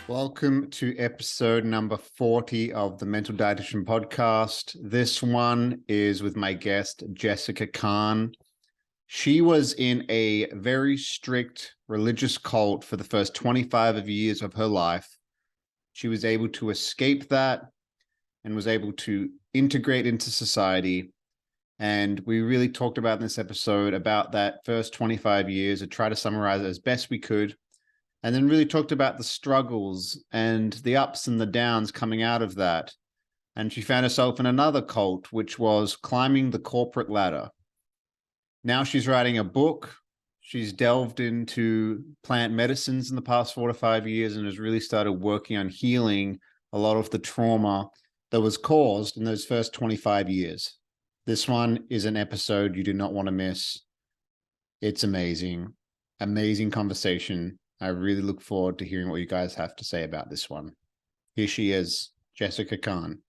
Welcome to episode number 40 of the Mental Dietitian podcast. This one is with my guest, Jessica Kahn. She was in a very strict religious cult for the first 25 years of her life. She was able to escape that and was able to integrate into society. And we really talked about in this episode about that first 25 years and try to summarize it as best we could. And then really talked about the struggles and the ups and the downs coming out of that. And she found herself in another cult, which was climbing the corporate ladder. Now she's writing a book. She's delved into plant medicines in the past 4 to 5 years and has really started working on healing a lot of the trauma that was caused in those first 25 years. This one is an episode you do not want to miss. It's amazing. Amazing conversation. I really look forward to hearing what you guys have to say about this one. Here she is, Jessica Kahn.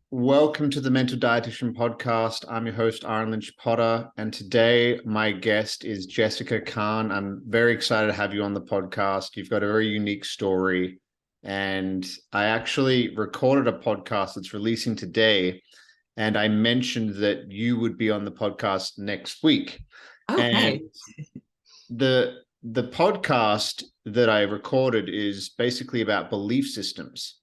Welcome to the Mental Dietitian podcast. I'm your host, Lynch-potter, and today my guest is Jessica Kahn. I'm very excited to have you on the podcast. You've got a very unique story, and I actually recorded a podcast that's releasing today, and I mentioned that you would be on the podcast next week. Okay. And the podcast that I recorded is basically about belief systems.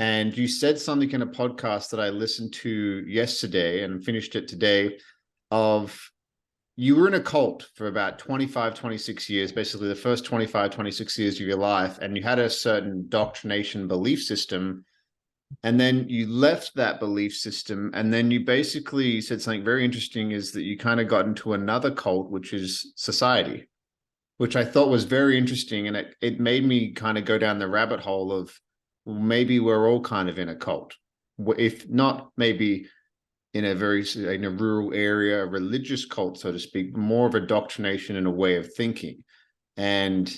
And you said something in a podcast that I listened to yesterday and finished it today of you were in a cult for about 25, 26 years, basically the first 25, 26 years of your life, and you had a certain indoctrination belief system. And then you left that belief system, and then you basically said something very interesting is that you kind of got into another cult, which is society, which I thought was very interesting. And it made me kind of go down the rabbit hole of, well, maybe we're all kind of in a cult. If not, maybe in a rural area, a religious cult, so to speak, more of indoctrination and a way of thinking. And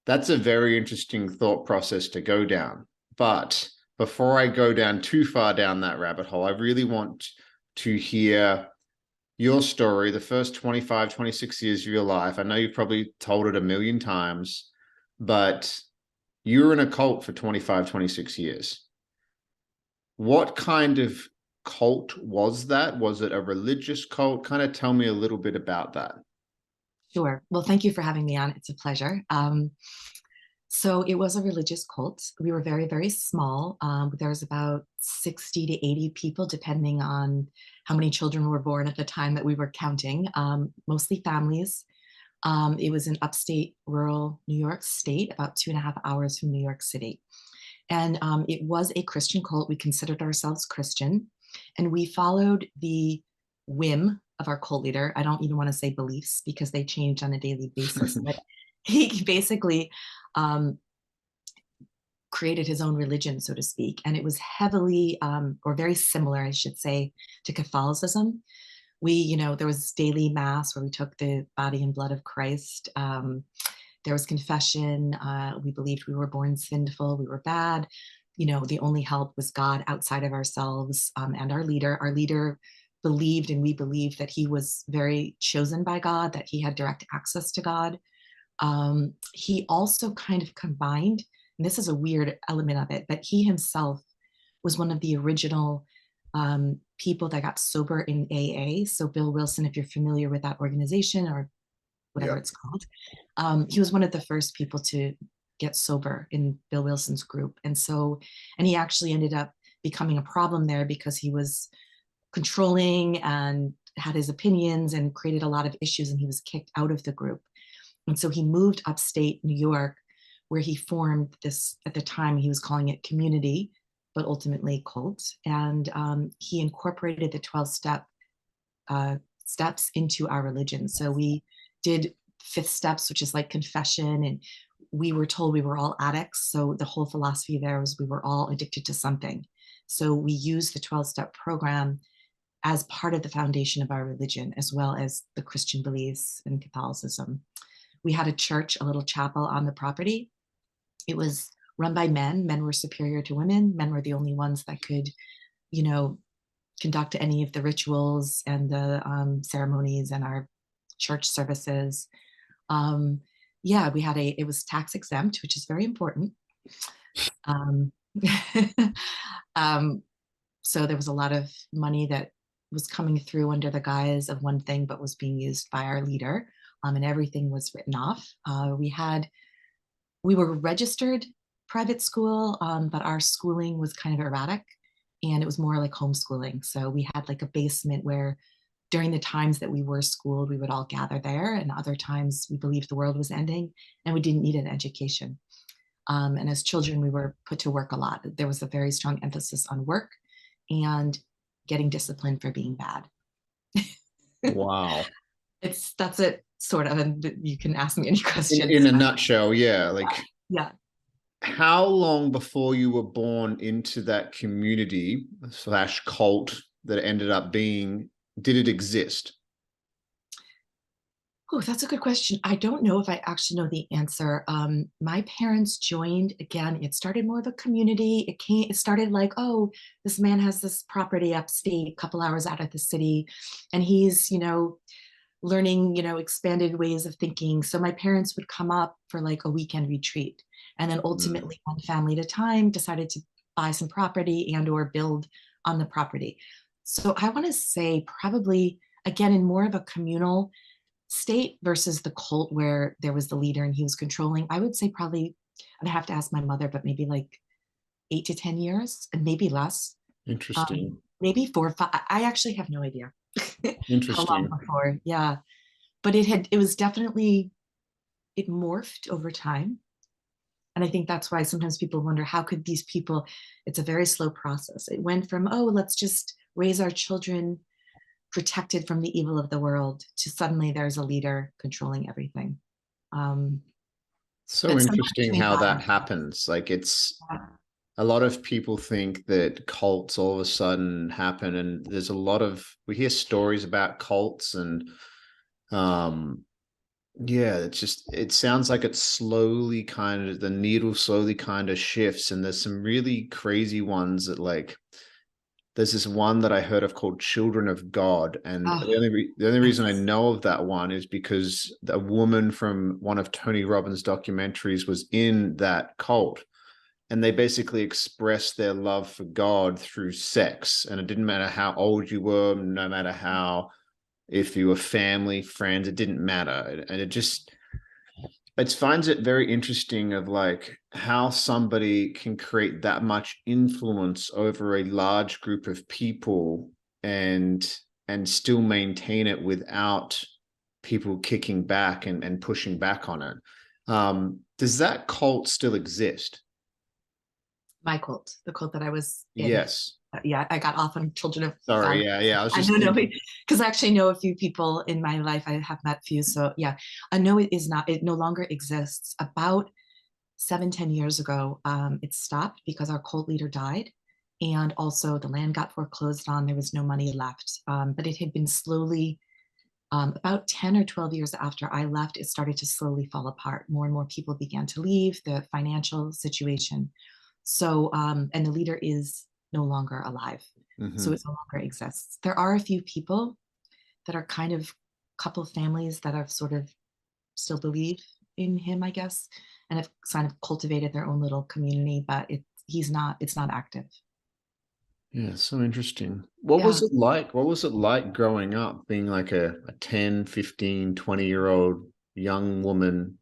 that's a very interesting thought process to go down. But before I go down too far down that rabbit hole, I really want to hear your story, the first 25, 26 years of your life. I know you've probably told it a million times, but you were in a cult for 25, 26 years. What kind of cult was that? Was it a religious cult? Kind of tell me a little bit about that. Sure. Well, thank you for having me on. It's a pleasure. So it was a religious cult. We were very, very small. There was about 60 to 80 people, depending on how many children were born at the time that we were counting, mostly families. It was in upstate rural New York State, about 2.5 hours from New York City. And it was a Christian cult. We considered ourselves Christian, and we followed the whim of our cult leader. I don't even want to say beliefs because they change on a daily basis, but he basically created his own religion, so to speak. And it was heavily, or very similar, I should say, to Catholicism. There was daily mass where we took the body and blood of Christ. There was confession. We believed we were born sinful. We were bad. The only help was God outside of ourselves, and our leader. Our leader believed, and we believed, that he was very chosen by God, that he had direct access to God. He also kind of combined, and this is a weird element of it, but he himself was one of the original people that got sober in AA. So Bill Wilson, if you're familiar with that organization or whatever it's called, he was one of the first people to get sober in Bill Wilson's group. And he actually ended up becoming a problem there because he was controlling and had his opinions and created a lot of issues, and he was kicked out of the group. And so he moved upstate New York, where he formed this, at the time he was calling it community, but ultimately cult. And he incorporated the 12 steps into our religion. So we did 5th steps, which is like confession. And we were told we were all addicts. So the whole philosophy there was we were all addicted to something. So we used the 12-step program as part of the foundation of our religion, as well as the Christian beliefs and Catholicism. We had a church, a little chapel on the property. It was run by men. Men were superior to women. Men were the only ones that could, conduct any of the rituals and the ceremonies and our church services. It was tax exempt, which is very important. Um, um, so there was a lot of money that was coming through under the guise of one thing, but was being used by our leader, and everything was written off. We were registered private school, but our schooling was kind of erratic, and it was more like homeschooling. So we had like a basement where during the times that we were schooled, we would all gather there, and other times we believed the world was ending and we didn't need an education. And as children, we were put to work a lot. There was a very strong emphasis on work and getting disciplined for being bad. Wow. That's it, sort of. And you can ask me any In questions. a nutshell, yeah. Like, Yeah. how long before you were born into that community slash cult that it ended up being, did it exist? Oh, that's a good question. I don't know if I actually know the answer. My parents joined, again, it started more of a community. It started like, oh, this man has this property upstate, a couple hours out of the city, and he's, learning, expanded ways of thinking. So my parents would come up for like a weekend retreat. And then Mm. ultimately, one family at a time decided to buy some property and or build on the property. So I want to say probably, again, in more of a communal state versus the cult where there was the leader and he was controlling. I would say probably, I'd have to ask my mother, but maybe like 8 to 10 years and maybe less. Interesting. Maybe 4 or 5. I actually have no idea how long Interesting. before. Yeah. But it was definitely, it morphed over time. And I think that's why sometimes people wonder, how could these people, it's a very slow process. It went from, oh, let's just raise our children protected from the evil of the world, to suddenly there's a leader controlling everything. Um, So but somewhere interesting between how that that and happens. Like, it's that. a lot of people think that cults all of a sudden happen, and there's a lot of, we hear stories about cults, and um yeah, it's just, it sounds like it's slowly kind of, the needle slowly kind of shifts, and there's some really crazy ones that, like, there's this one that I heard of called Children of God, and Oh, the only reason I yes. know of that one is because a woman from one of Tony Robbins' documentaries was in that cult, and they basically expressed their love for God through sex, and it didn't matter how old you were, no matter how, if you were family, friends, it didn't matter, and it just, it finds it very interesting of like how somebody can create that much influence over a large group of people, and still maintain it without people kicking back and pushing back on it. Does that cult still exist? My cult, the cult that I was in. Yes. Yeah, I got off on Children of Sorry. God. Yeah. I was I just know, thinking. because I actually know a few people in my life. I have met few. So yeah, I know it is not, it no longer exists. About 7, 10 years ago, it stopped because our cult leader died. And also the land got foreclosed on. There was no money left. But it had been slowly, about 10 or 12 years after I left, it started to slowly fall apart. More and more people began to leave, the financial situation. So, and the leader is no longer alive. So Mhm. it no longer exists. There are a few people that are kind of couple families that have sort of still believe in him, I guess, and have kind of cultivated their own little community, but it's not active. Yeah, so interesting. What was Yeah. it like? What was it like growing up, being like a 10, 15, 20-year-old young woman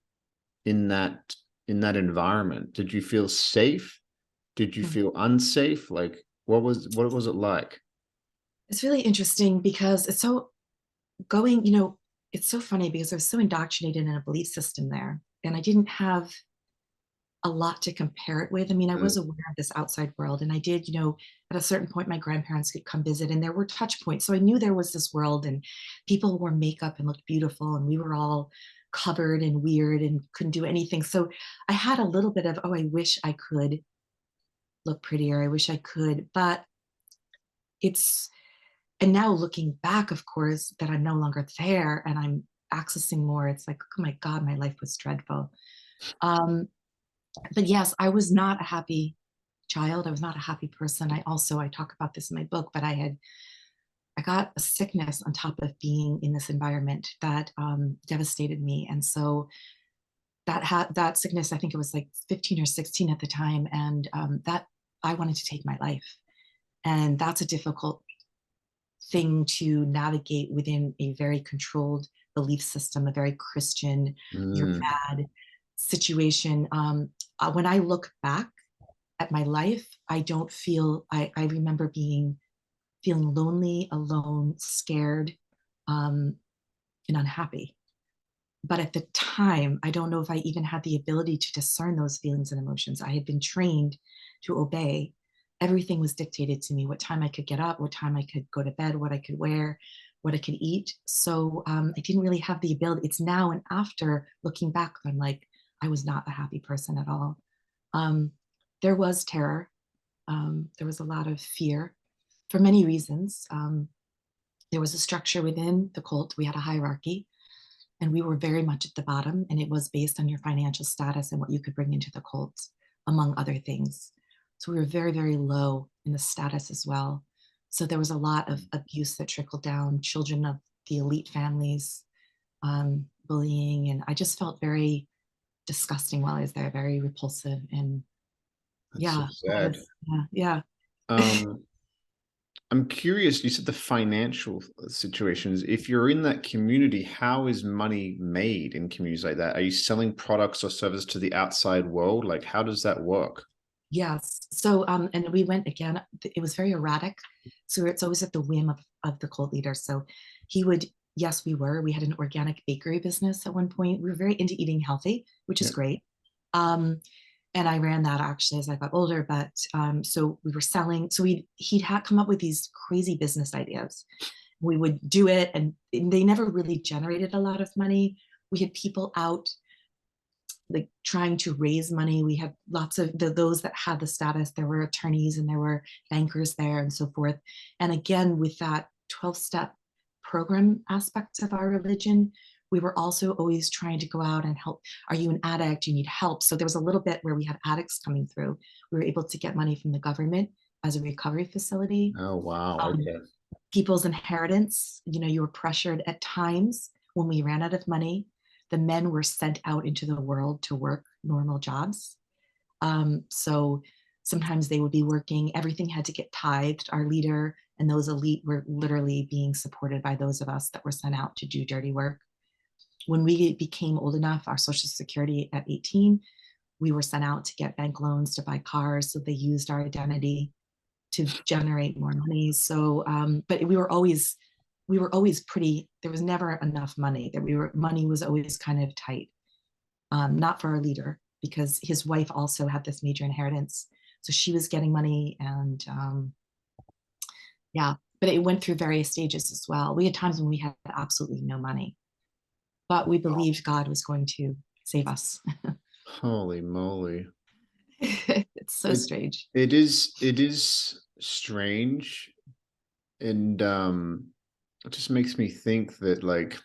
in that environment? Did you feel safe? Did you Mm. feel unsafe? Like, what was it like? It's really interesting because it's so going, it's so funny because I was so indoctrinated in a belief system there. And I didn't have a lot to compare it with. I mean, I Mm. was aware of this outside world, and I did, at a certain point, my grandparents could come visit, and there were touch points. So I knew there was this world, and people wore makeup and looked beautiful, and we were all covered and weird and couldn't do anything. So I had a little bit of, oh, I wish I could look prettier. I wish I could. But it's, and now looking back, of course, that I'm no longer there and I'm accessing more, it's like, oh my God, my life was dreadful. Um, but yes, I was not a happy child. I was not a happy person. I talk about this in my book, but I got a sickness on top of being in this environment that devastated me. And so that sickness, I think it was like 15 or 16 at the time, and that I wanted to take my life. And that's a difficult thing to navigate within a very controlled belief system, a very Christian, you're Mm, bad situation. When I look back at my life, I don't feel, I remember feeling lonely, alone, scared, um, and unhappy. But at the time, I don't know if I even had the ability to discern those feelings and emotions. I had been trained to obey. Everything was dictated to me, what time I could get up, what time I could go to bed, what I could wear, what I could eat. So I didn't really have the ability. It's now and after looking back, I'm like, I was not a happy person at all. Um, there was terror. There was a lot of fear for many reasons. There was a structure within the cult. We had a hierarchy, and we were very much at the bottom, and it was based on your financial status and what you could bring into the cult, among other things. So we were very, very low in the status as well. So there was a lot of abuse that trickled down, children of the elite families, bullying, and I just felt very disgusting while I was there, very repulsive. And that's so yeah, sad. yeah. Um, I'm curious, you said the financial situations. If you're in that community, how is money made in communities like that? Are you selling products or services to the outside world? Like, how does that work? Yes. So, and we went again, it was very erratic. So it's always at the whim of the cult leader. So he would, yes, we had an organic bakery business at one point. We were very into eating healthy, which is Yeah. great. And I ran that actually as I got older. But so we were selling, so he'd had come up with these crazy business ideas. We would do it, and they never really generated a lot of money. We had people out like trying to raise money. We had lots of those that had the status. There were attorneys and there were bankers there and so forth. And again, with that 12-step program aspect of our religion, we were also always trying to go out and help. Are you an addict? Do you need help? So there was a little bit where we had addicts coming through. We were able to get money from the government as a recovery facility. Oh, wow. Um, Okay. People's inheritance, you were pressured at times when we ran out of money. The men were sent out into the world to work normal jobs. So sometimes they would be working, everything had to get tithed. Our leader and those elite were literally being supported by those of us that were sent out to do dirty work. When we became old enough, our Social Security at 18, we were sent out to get bank loans to buy cars. So they used our identity to generate more money. So, but we were always pretty. There was never enough money. That money was always kind of tight. Not for our leader because his wife also had this major inheritance, so she was getting money, and yeah. But it went through various stages as well. We had times when we had absolutely no money, but we believed God was going to save us. Holy moly. It's so It strange. it is strange, and it just makes me think that like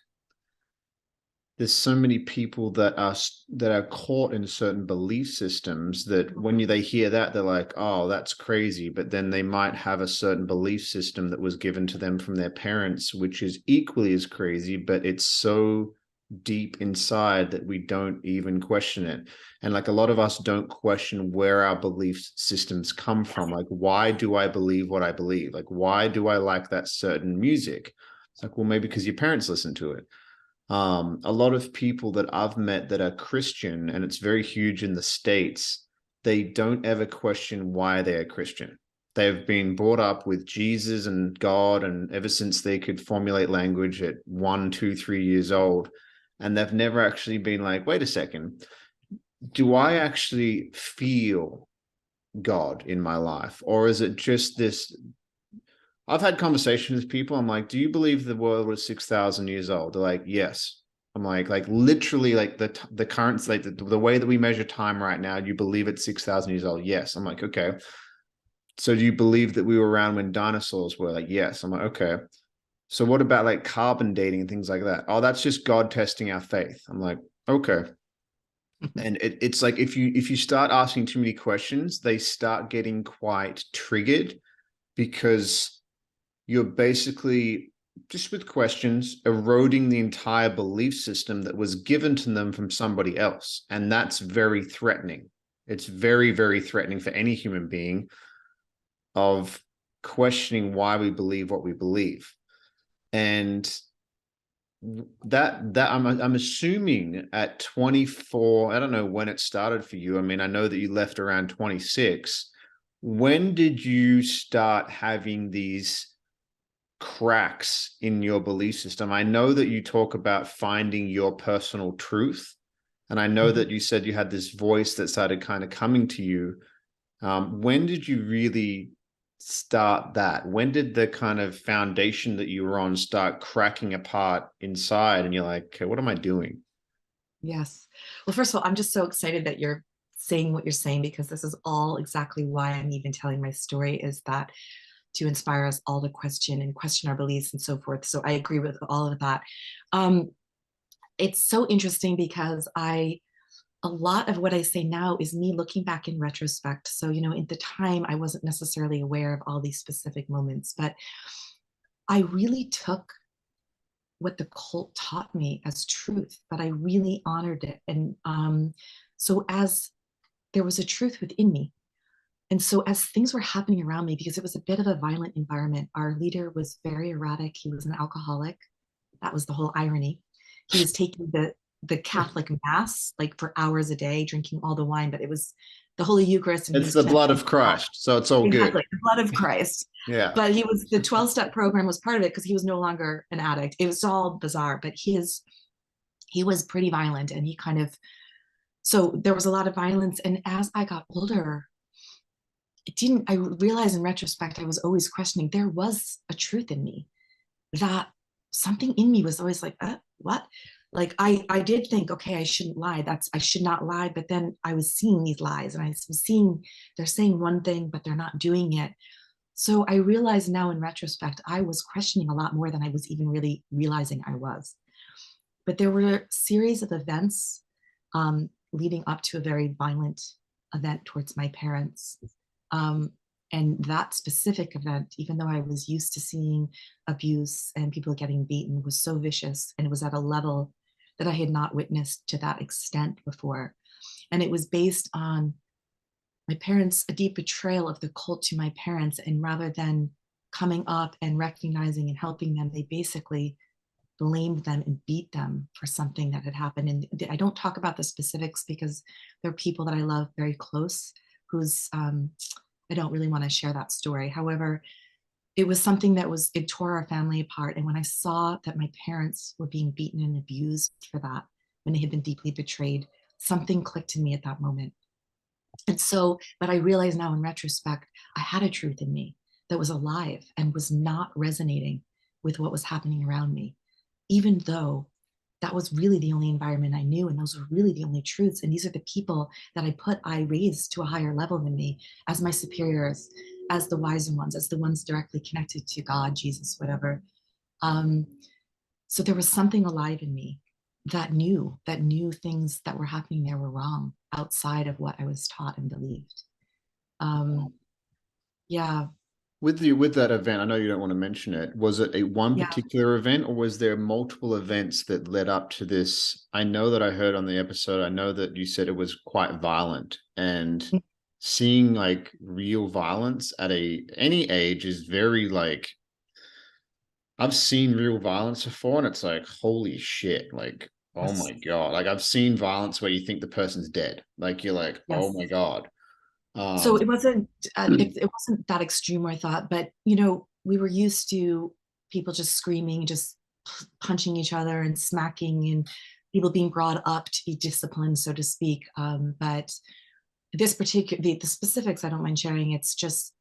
there's so many people that are caught in certain belief systems that when they hear that they're like, oh, that's crazy, but then they might have a certain belief system that was given to them from their parents which is equally as crazy, but it's so deep inside that we don't even question it. And like a lot of us don't question where our belief systems come from. Like, why do I believe what I believe? Like, why do I like that certain music? It's like, well, maybe because your parents listen to it. A lot of people that I've met that are Christian, and it's very huge in the States, they don't ever question why they are Christian. They've been brought up with Jesus and God, and ever since they could formulate language at 1, 2, 3 years old, and they've never actually been like, wait a second, do I actually feel God in my life? Or is it just this? I've had conversations with people. I'm like, do you believe the world was 6,000 years old? They're like, yes. I'm like literally, like the current, like the way that we measure time right now, you believe it's 6,000 years old? Yes. I'm like, okay. So do you believe that we were around when dinosaurs were? Like, yes. I'm like, okay. So what about like carbon dating and things like that? Oh, that's just God testing our faith. I'm like, okay. And it's like if you start asking too many questions, they start getting quite triggered because you're basically just with questions, eroding the entire belief system that was given to them from somebody else. And that's very threatening. It's very, very threatening for any human being of questioning why we believe what we believe. And that I'm assuming at 24, I don't know when it started for you. I mean, I know that you left around 26. When did you start having these cracks in your belief system? I know that you talk about finding your personal truth, and I know that you said you had this voice that started kind of coming to you. When did you really start that? When did the kind of foundation that you were on start cracking apart inside and you're like, okay, what am I doing? Yes. Well, first of all, I'm just so excited that you're saying what you're saying, because this is all exactly why I'm even telling my story, is that to inspire us all to question our beliefs and so forth. So I agree with all of that. Um, it's so interesting because a lot of what I say now is me looking back in retrospect. So, at the time, I wasn't necessarily aware of all these specific moments, but I really took what the cult taught me as truth, but I really honored it. And so, as there was a truth within me. And so, as things were happening around me, because it was a bit of a violent environment, our leader was very erratic. He was an alcoholic. That was the whole irony. He was taking the Catholic mass like for hours a day, drinking all the wine, but it was the Holy Eucharist, and he It's was the chanting blood of Christ, so it's all good. exactly the blood of Christ. Yeah. But he was the 12-step program was part of it because he was no longer an addict. It was all bizarre, but he was pretty violent, and he kind of so there was a lot of violence. And as I got older, I realized in retrospect, I was always questioning. There was a truth in me, that something in me was always like, what? Like I did think, okay, I shouldn't lie. I should not lie. But then I was seeing these lies, and I was seeing they're saying one thing, but they're not doing it. So I realize now in retrospect, I was questioning a lot more than I was even really realizing I was. But there were a series of events leading up to a very violent event towards my parents. Um, and that specific event, even though I was used to seeing abuse and people getting beaten, was so vicious, and it was at a level that I had not witnessed to that extent before. And it was based on my parents, a deep betrayal of the cult to my parents. And rather than coming up and recognizing and helping them, they basically blamed them and beat them for something that had happened. And I don't talk about the specifics because they're people that I love very close, who's I don't really want to share that story. However, it was something it tore our family apart. And when I saw that my parents were being beaten and abused for that, when they had been deeply betrayed, something clicked in me at that moment. And so, but I realize now in retrospect, I had a truth in me that was alive and was not resonating with what was happening around me, even though that was really the only environment I knew. And those were really the only truths. And these are the people that I raised to a higher level than me as my superiors, as the wiser ones, as the ones directly connected to God, Jesus, whatever. Um, so there was something alive in me that knew things that were happening there were wrong outside of what I was taught and believed. Um, yeah, With that event, I know you don't want to mention it. Was it a one yeah. particular event, or was there multiple events that led up to this? I know that I heard on the episode, I know that you said it was quite violent, and seeing like real violence at any age is very like, I've seen real violence before, and it's like, holy shit, like, oh Yes. my God. Like I've seen violence where you think the person's dead. Like you're like, oh Yes. my God. So Um, it wasn't it wasn't that extreme, I thought, but we were used to people just screaming, just punching each other and smacking, and people being brought up to be disciplined, so to speak. But this particular the specifics I don't mind sharing. It's just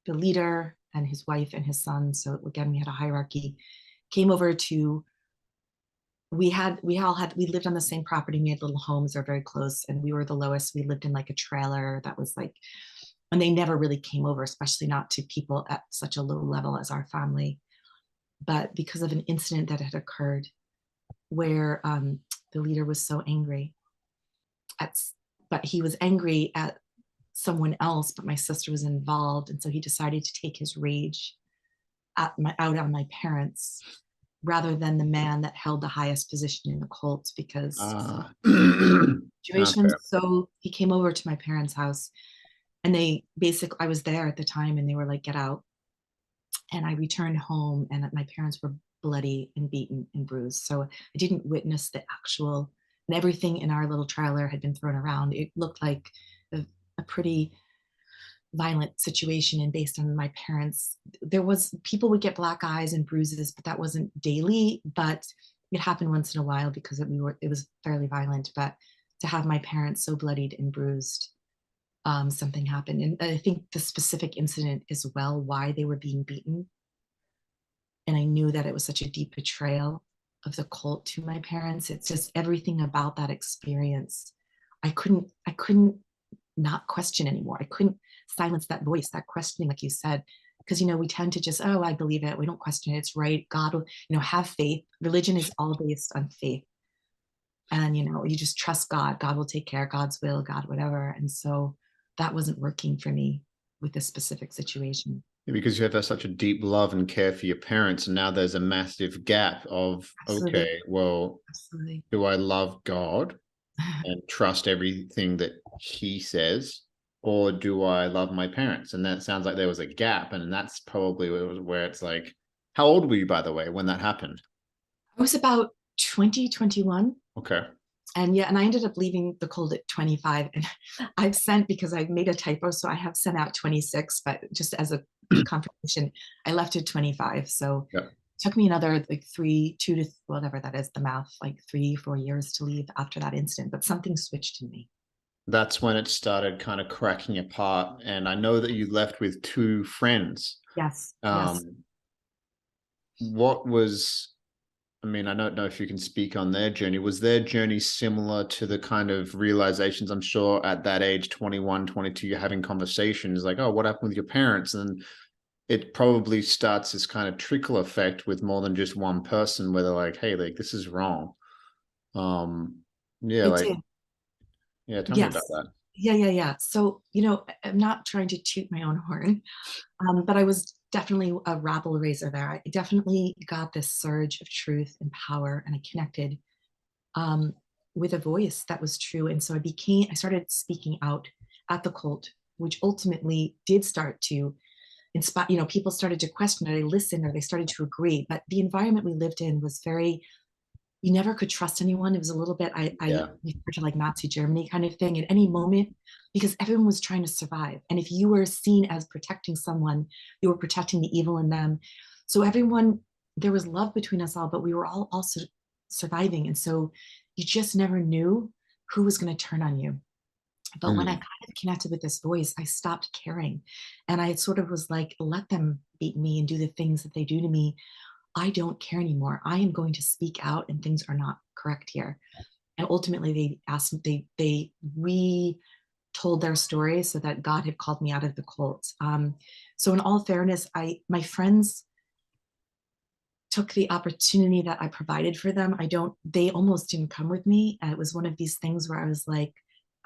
the leader and his wife and his son. So again, we had a hierarchy. Came over to we lived on the same property. We had little homes, they're very close, and we were the lowest. We lived in like a trailer that was like, and they never really came over, especially not to people at such a low level as our family. But because of an incident that had occurred where the leader was so angry at, but he was angry at someone else, but my sister was involved. And so he decided to take his rage out on my parents rather than the man that held the highest position in the cult, because Ah. situation. Okay. So he came over to my parents' house, and they basically, I was there at the time, and they were like, get out. And I returned home, and my parents were bloody and beaten and bruised. So I didn't witness the actual, and everything in our little trailer had been thrown around. It looked like a pretty violent situation. And based on my parents, there was, people would get black eyes and bruises, but that wasn't daily. But it happened once in a while because it was fairly violent. But to have my parents so bloodied and bruised, something happened. And I think the specific incident as well, why they were being beaten. And I knew that it was such a deep betrayal of the cult to my parents. It's just everything about that experience. I couldn't not question anymore. I couldn't silence that voice, that questioning, like you said, because, we tend to just, oh, I believe it. We don't question it. It's right. God will, have faith. Religion is all based on faith. And, you just trust God. God will take care, God's will, God, whatever. And so that wasn't working for me with this specific situation. Because you have such a deep love and care for your parents, and now there's a massive gap of, Absolutely. okay, well, Absolutely. do I love God and trust everything that he says, or do I love my parents? And that sounds like there was a gap, and that's probably where it's like, how old were you, by the way, when that happened? I was about 2021. Okay. And yeah, and I ended up leaving the cold at 25. And I've sent, because I made a typo, so I have sent out 26, but just as a confirmation, I left at 25. So Yeah. it took me another like 2 to whatever that is, the math, like 3-4 years to leave after that incident. But something switched in me. That's when it started kind of cracking apart. And I know that you left with two friends. Yes. Yes. Um, what was, I mean, I don't know if you can speak on their journey. Was their journey similar to the kind of realizations, I'm sure at that age, 21, 22, you're having conversations like, oh, what happened with your parents? And it probably starts this kind of trickle effect with more than just one person where they're like, hey, like, this is wrong. Yeah, It like, did. yeah, tell me about Yes. that. Yeah. So, I'm not trying to toot my own horn, but I was definitely a rabble raiser there. I definitely got this surge of truth and power, and I connected um, with a voice that was true. And so I started speaking out at the cult, which ultimately did start to inspire, people started to question it. I listened, or they started to agree. But the environment we lived in was very, you never could trust anyone. It was a little bit, I Yeah. refer to like Nazi Germany kind of thing at any moment, because everyone was trying to survive. And if you were seen as protecting someone, you were protecting the evil in them. So everyone, there was love between us all, but we were all also surviving. And so you just never knew who was going to turn on you. But when I Mm. kind of connected with this voice, I stopped caring. And I sort of was like, let them beat me and do the things that they do to me. I don't care anymore. I am going to speak out, and things are not correct here. And ultimately they asked me, they retold their story, so that God had called me out of the cult. So in all fairness, my friends took the opportunity that I provided for them. They almost didn't come with me. And it was one of these things where I was like,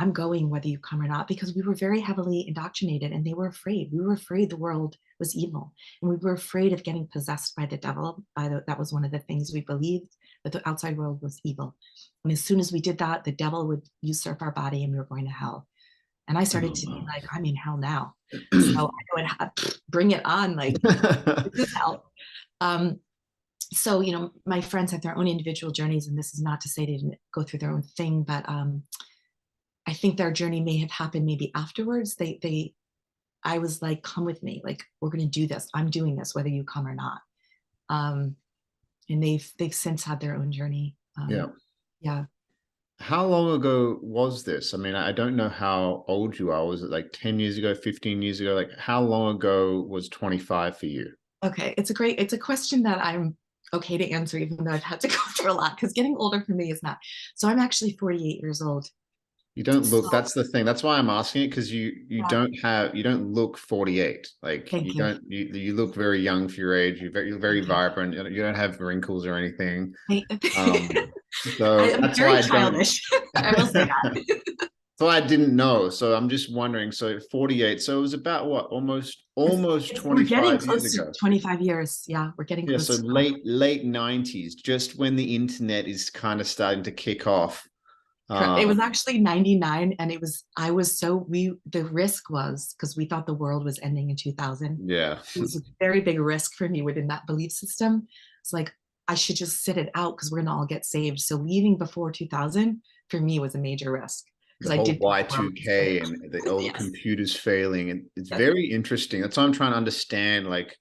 I'm going whether you come or not, because we were very heavily indoctrinated, and they were afraid. We were afraid the world was evil, and we were afraid of getting possessed by the devil. That was one of the things we believed, that the outside world was evil. And as soon as we did that, the devil would usurp our body, and we were going to hell. And I started to be like, I'm in hell now. So I would bring it on, like, this is hell. Um, so, my friends have their own individual journeys, and this is not to say they didn't go through their own thing, but I think their journey may have happened maybe afterwards. I was like, come with me, like, we're going to do this. I'm doing this, whether you come or not. Um, and they've since had their own journey. Yeah. Yeah. How long ago was this? I mean, I don't know how old you are. Was it like 10 years ago, 15 years ago? Like, how long ago was 25 for you? Okay. It's a question that I'm okay to answer, even though I've had to go through a lot, because getting older for me is not. So I'm actually 48 years old. You don't So look, that's the thing. That's why I'm asking it, because yeah, you don't look 48. Like, thank you. you look very young for your age. You're very Thank you. vibrant. You don't have wrinkles or anything. I, Um, so I'm that's very why I don't. childish. I will say that. So I didn't know. So I'm just wondering. So 48. So it was about what? Almost We're getting 25 years close to ago. 25 years. Yeah, we're getting Yeah. So close to late 90s, just when the internet is kind of starting to kick off. correct. It Um, was actually 99, and I was so the risk was because we thought the world was ending in 2000. yeah. It was a very big risk for me within that belief system. It's like I should just sit it out because we're gonna all get saved. So leaving before 2000 for me was a major risk The because I whole did think the world was Y2K and all the yes. computers failing. And it's Yes. very interesting. That's why I'm trying to understand like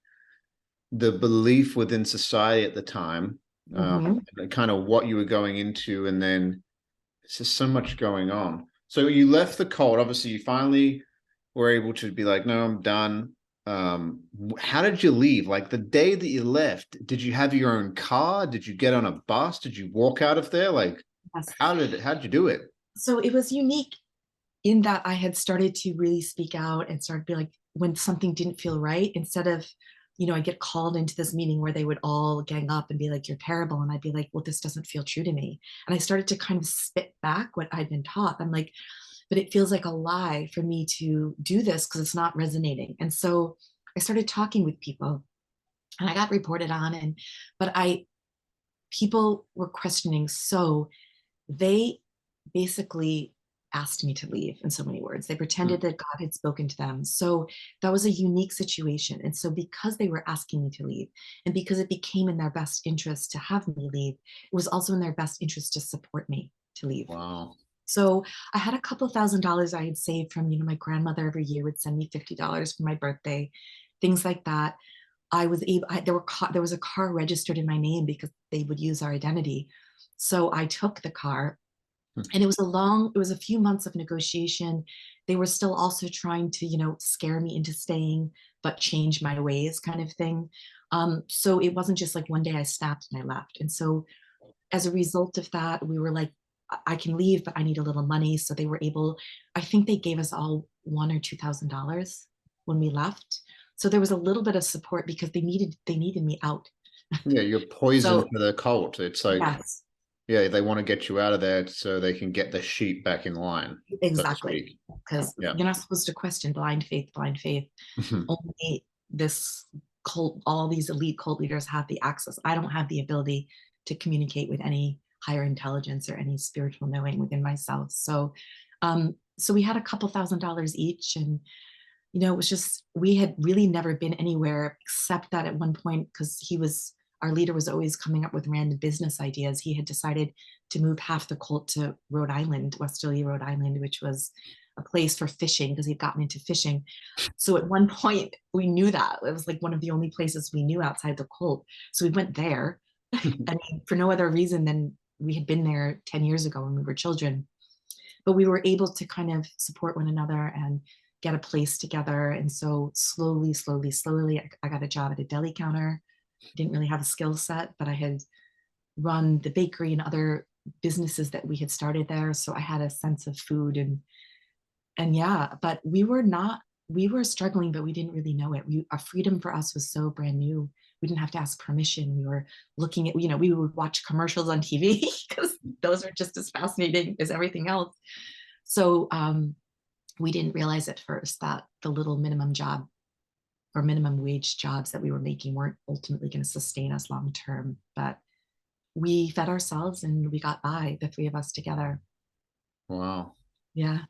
the belief within society at the time, Hmm. and kind of what you were going into. And then it's just so much going on. So you left the cult. Obviously, you finally were able to be like, no, I'm done. How did you leave? Like the day that you left, did you have your own car? Did you get on a bus? Did you walk out of there? Like, Yes. how did you do it? So it was unique in that I had started to really speak out and started to be like, when something didn't feel right, instead of, I get called into this meeting where they would all gang up and be like, you're terrible. And I'd be like, well, this doesn't feel true to me. And I started to kind of spit back what I'd been taught. I'm like, but it feels like a lie for me to do this because it's not resonating. And so I started talking with people and I got reported on but people were questioning. So they basically asked me to leave in so many words. They Hmm. pretended that God had spoken to them. So that was a unique situation. And so because they were asking me to leave, and because it became in their best interest to have me leave, it was also in their best interest to support me to leave. Wow. So I had a couple $1,000s I had saved from, my grandmother every year would send me $50 for my birthday, things like that. I was able, there was a car registered in my name because they would use our identity. So I took the car, and it was a few months of negotiation. They were still also trying to, scare me into staying, but change my ways kind of thing. So it wasn't just like one day I snapped and I left. And so as a result of that, we were like, I can leave, but I need a little money. So they were able, I think they gave us all $1,000 or $2,000 when we left. So there was a little bit of support because they needed me out. Yeah, you're poison So for the cult. It's like, yes, yeah, they want to get you out of there so they can get the sheep back in line, so to exactly. speak. Because Yeah. you're not supposed to question blind faith, blind faith. Only this cult, all these elite cult leaders have the access. I don't have the ability to communicate with any higher intelligence or any spiritual knowing within myself. So we had a couple $1,000s each, and it was just we had really never been anywhere except that at one point, because our leader was always coming up with random business ideas. He had decided to move half the cult to Rhode Island, Westerly, Rhode Island, which was a place for fishing because he'd gotten into fishing. So at one point, we knew that it was like one of the only places we knew outside the cult. So we went there. I mean, for no other reason than we had been there 10 years ago when we were children. But we were able to kind of support one another and get a place together. And so slowly, slowly, slowly, I got a job at a deli counter. Didn't really have a skill set, but I had run the bakery and other businesses that we had started there. So I had a sense of food and yeah, but we were struggling, but we didn't really know it. Our freedom for us was so brand new. We didn't have to ask permission. We were looking at, we would watch commercials on TV because those are just as fascinating as everything else. So we didn't realize at first that the little minimum job or minimum wage jobs that we were making weren't ultimately going to sustain us long term. But we fed ourselves and we got by, the three of us together. Wow. Yeah.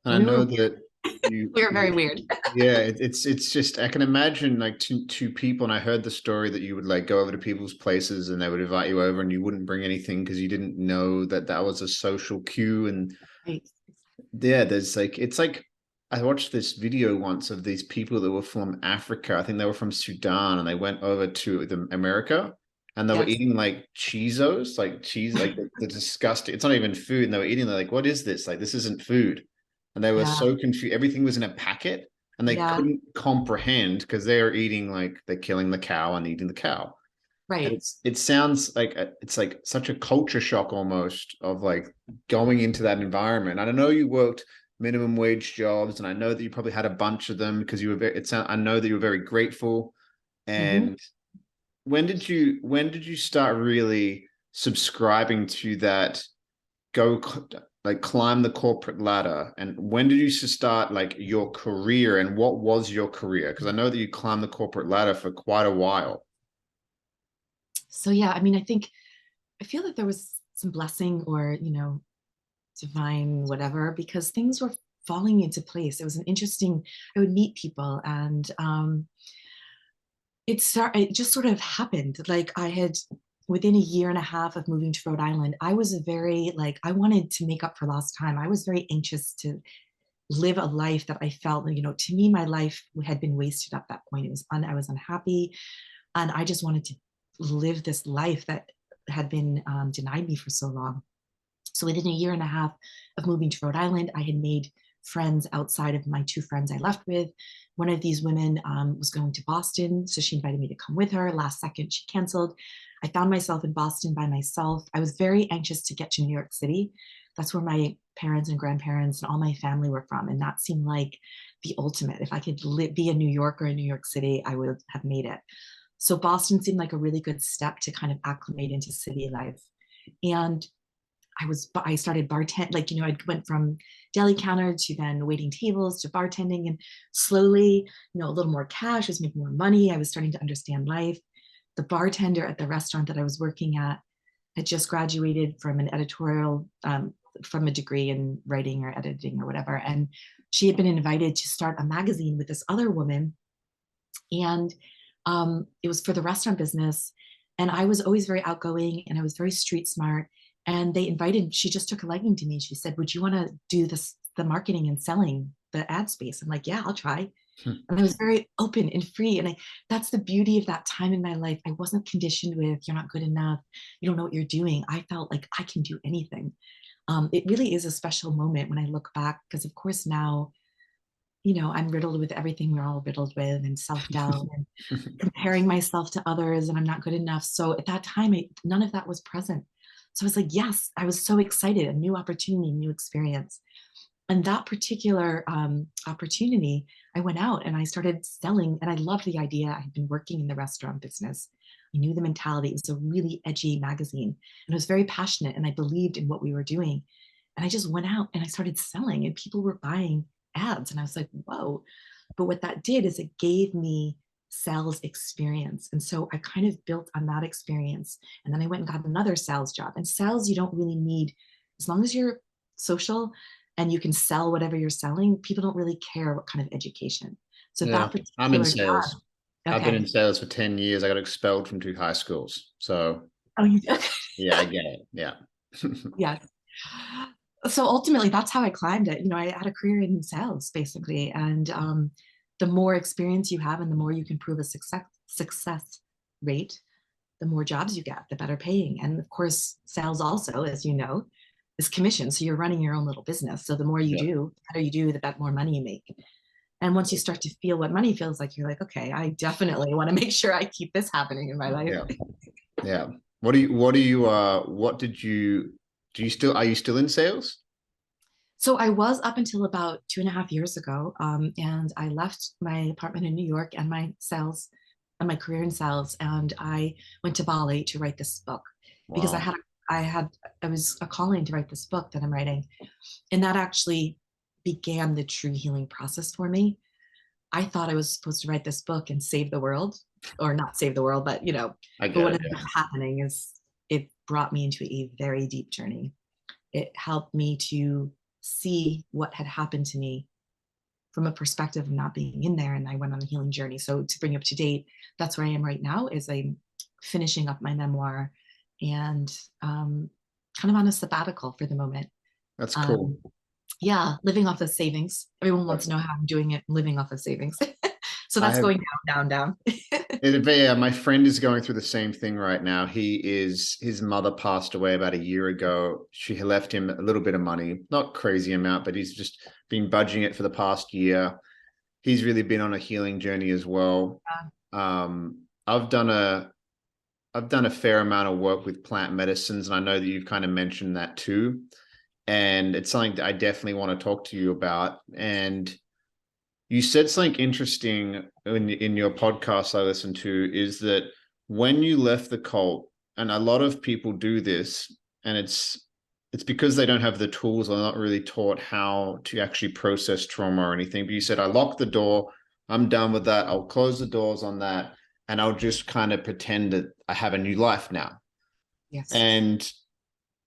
And I We were know weird. that you, We were very weird. yeah, it's just I can imagine like two people, and I heard the story that you would like go over to people's places and they would invite you over and you wouldn't bring anything because you didn't know that that was a social cue. And Right. yeah, there's like it's like I watched this video once of these people that were from Africa. I think they were from Sudan, and they went over to America, and they were Yes. eating like Cheezos, like cheese, like the disgusting. It's not even food, and they were eating. They're like, "What is this? Like, this isn't food." And they were Yeah. so confused. Everything was in a packet, and they Yeah. couldn't comprehend because they are eating like they're killing the cow and eating the cow. And Right. it sounds like it's like such a culture shock almost of like going into that environment. And I know you worked minimum wage jobs, and I know that you probably had a bunch of them because you were very. I know that you were very grateful. Hmm. And when did you start really subscribing to that go like climb the corporate ladder, and when did you start like your career, and what was your career? Because I know that you climbed the corporate ladder for quite a while. So yeah, I mean, I feel that there was some blessing or, divine whatever, because things were falling into place. It was an interesting, I would meet people, and it just sort of happened. Like I had, within a year and a half of moving to Rhode Island, I was very like, I wanted to make up for lost time. I was very anxious to live a life that I felt, to me, my life had been wasted at that point. I was unhappy, and I just wanted to live this life that had been denied me for so long. So within a year and a half of moving to Rhode Island, I had made friends outside of my two friends I left with. One of these women was going to Boston, so she invited me to come with her. Last second, she canceled. I found myself in Boston by myself. I was very anxious to get to New York City. That's where my parents and grandparents and all my family were from, and that seemed like the ultimate. If I could be a New Yorker in New York City, I would have made it. So Boston seemed like a really good step to kind of acclimate into city life. And I started bartend, like, I went from deli counter to then waiting tables to bartending, and slowly, a little more cash, I was making more money. I was starting to understand life. The bartender at the restaurant that I was working at had just graduated from an editorial, from a degree in writing or editing or whatever. And she had been invited to start a magazine with this other woman. And it was for the restaurant business. And I was always very outgoing, and I was very street smart. And she just took a liking to me. She said, would you want to do the marketing and selling the ad space? I'm like, yeah, I'll try. And I was very open and free. And that's the beauty of that time in my life. I wasn't conditioned with, you're not good enough, you don't know what you're doing. I felt like I can do anything. It really is a special moment when I look back, because of course now, I'm riddled with everything we're all riddled with, and self-doubt and comparing myself to others, and I'm not good enough. So at that time, none of that was present. So I was like, yes, I was so excited, a new opportunity, new experience. And that particular opportunity, I went out and I started selling, and I loved the idea. I had been working in the restaurant business. I knew the mentality. It was a really edgy magazine, and I was very passionate, and I believed in what we were doing. And I just went out and I started selling, and people were buying ads. And I was like, whoa. But what that did is it gave me sales experience. And so I kind of built on that experience. And then I went and got another sales job. And sales, you don't really need, as long as you're social and you can sell whatever you're selling, people don't really care what kind of education. So Yeah, that I'm in particular sales. job, I've been okay. in sales for 10 years. I got expelled from 2 high schools. So Oh, you yeah, I get it. Yeah. yes. So ultimately, that's how I climbed it. I had a career in sales basically, and the more experience you have, and the more you can prove a success rate, the more jobs you get, the better paying. And of course, sales also, as you know, is commission. So you're running your own little business. So the more you Yeah. do, the better you do, the better more money you make. And once you start to feel what money feels like, you're like, okay, I definitely want to make sure I keep this happening in my life. Yeah. Yeah. What did you, are you still in sales? So I was up until about 2.5 years ago, and I left my apartment in New York and my sales and my career in sales, and I went to Bali to write this book, because Wow. I was a calling to write this book that I'm writing, and that actually began the true healing process for me. I thought I was supposed to write this book and save the world, or not save the world, but I but get what it. ended Yeah. up happening is it brought me into a very deep journey. It helped me to see what had happened to me from a perspective of not being in there, and I went on a healing journey. So to bring up to date, that's where I am right now, is I'm finishing up my memoir, and kind of on a sabbatical for the moment. That's cool. um, yeah, living off of savings. Everyone wants to know how I'm doing it, living off of savings. So I that's have going down, down, down. Yeah, my friend is going through the same thing right now. His mother passed away about a year ago. She left him a little bit of money, not crazy amount, but he's just been budging it for the past year. He's really been on a healing journey as well. Um, I've done a I've done a fair amount of work with plant medicines, and I know that you've kind of mentioned that too. And it's something that I definitely want to talk to you about. And you said something interesting in your podcast I listened to, is that when you left the cult, and a lot of people do this, and it's because they don't have the tools, or not really taught how to actually process trauma or anything. But you said, I lock the door, I'm done with that, I'll close the doors on that, and I'll just kind of pretend that I have a new life now. Yes. And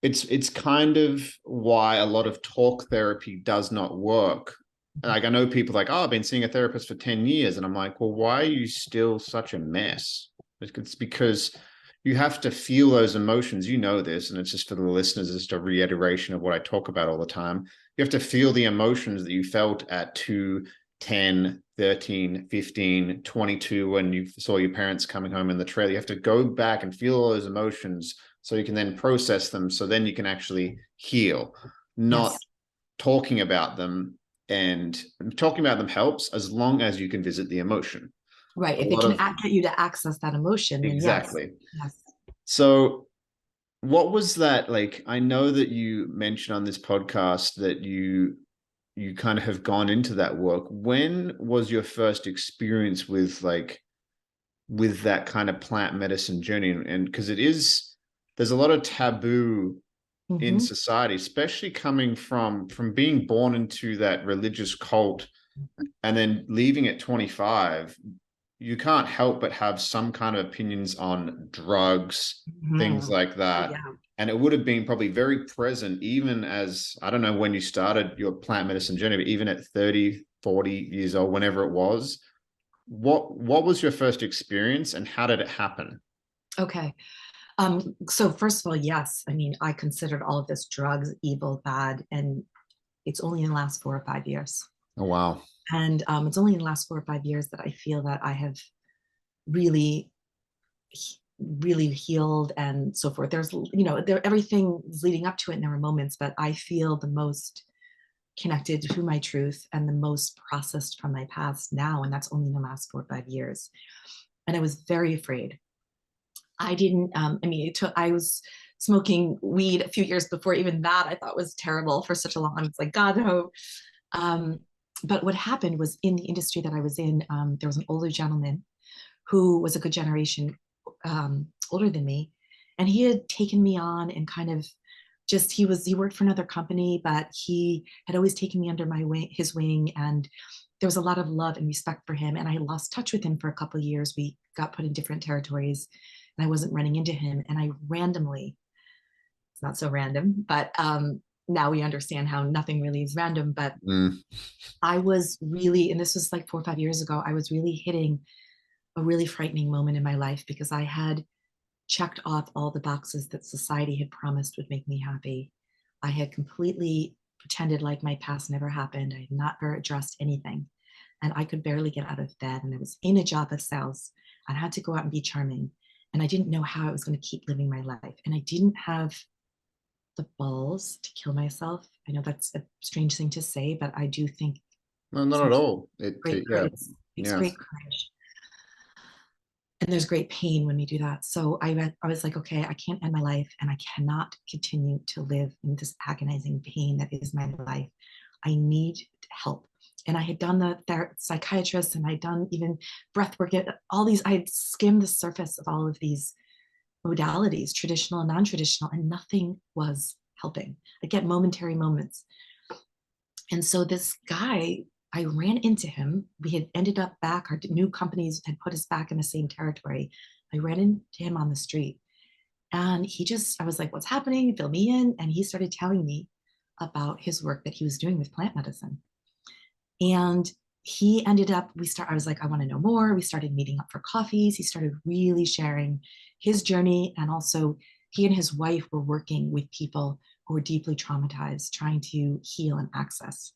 it's kind of why a lot of talk therapy does not work. Like, I know people like, oh, I've been seeing a therapist for 10 years. And I'm like, well, why are you still such a mess? It's because you have to feel those emotions. You know this, and it's just for the listeners, just a reiteration of what I talk about all the time. You have to feel the emotions that you felt at 2, 10, 13, 15, 22, when you saw your parents coming home in the trailer. You have to go back and feel all those emotions so you can then process them. So then you can actually heal, not Yes. talking about them. And talking about them helps as long as you can visit the emotion. Right. A If it lot can of get you to access that emotion, then yes. exactly. Yes. So what was that like? I know that you mentioned on this podcast that you kind of have gone into that work. When was your first experience with that kind of plant medicine journey? And because there's a lot of taboo in Mm-hmm. society, especially coming from being born into that religious cult and then leaving at 25. You can't help but have some kind of opinions on drugs, things Mm-hmm. like Oh, that. yeah. And it would have been probably very present, even as, I don't know when you started your plant medicine journey, but even at 30, 40 years old, whenever it was, what was your first experience and how did it happen? Okay. So first of all, yes. I mean, I considered all of this drugs evil, bad, and it's only in the last 4 or 5 years. Oh, wow. And it's only in the last 4 or 5 years that I feel that I have really, really healed and so forth. There's, everything is leading up to it, and there were moments, but I feel the most connected to my truth and the most processed from my past now. And that's only in the last 4 or 5 years. And I was very afraid. I didn't, I mean, I was smoking weed a few years before even that. I thought was terrible for such a long time. It's like, God, no. Um, but what happened was in the industry that I was in, there was an older gentleman who was a good generation older than me. And he had taken me on and kind of just, he worked for another company, but he had always taken me under his wing. And there was a lot of love and respect for him. And I lost touch with him for a couple of years. We got put in different territories and I wasn't running into him. And I randomly, it's not so random, but now we understand how nothing really is random. But Mm. I was really, and this was like 4 or 5 years ago, I was really hitting a really frightening moment in my life because I had checked off all the boxes that society had promised would make me happy. I had completely pretended like my past never happened. I had not addressed anything. And I could barely get out of bed. And I was in a job of sales. I had to go out and be charming. And I didn't know how I was going to keep living my life. And I didn't have the balls to kill myself. I know that's a strange thing to say, but I do think No, not at sometimes all. great Yeah, courage. It's yeah. great courage. And there's great pain when we do that. So I was like, okay, I can't end my life and I cannot continue to live in this agonizing pain that is my life. I need help. And I had done the psychiatrist and I'd done even breath work, all these, I had skimmed the surface of all of these modalities, traditional and non-traditional, and nothing was helping. I get momentary moments. And so this guy, I ran into him. We had ended up back, our new companies had put us back in the same territory. I ran into him on the street and I was like, what's happening? Fill me in. And he started telling me about his work that he was doing with plant medicine. And he ended up, I was like, I want to know more. We started meeting up for coffees. He started really sharing his journey. And also, he and his wife were working with people who were deeply traumatized, trying to heal and access.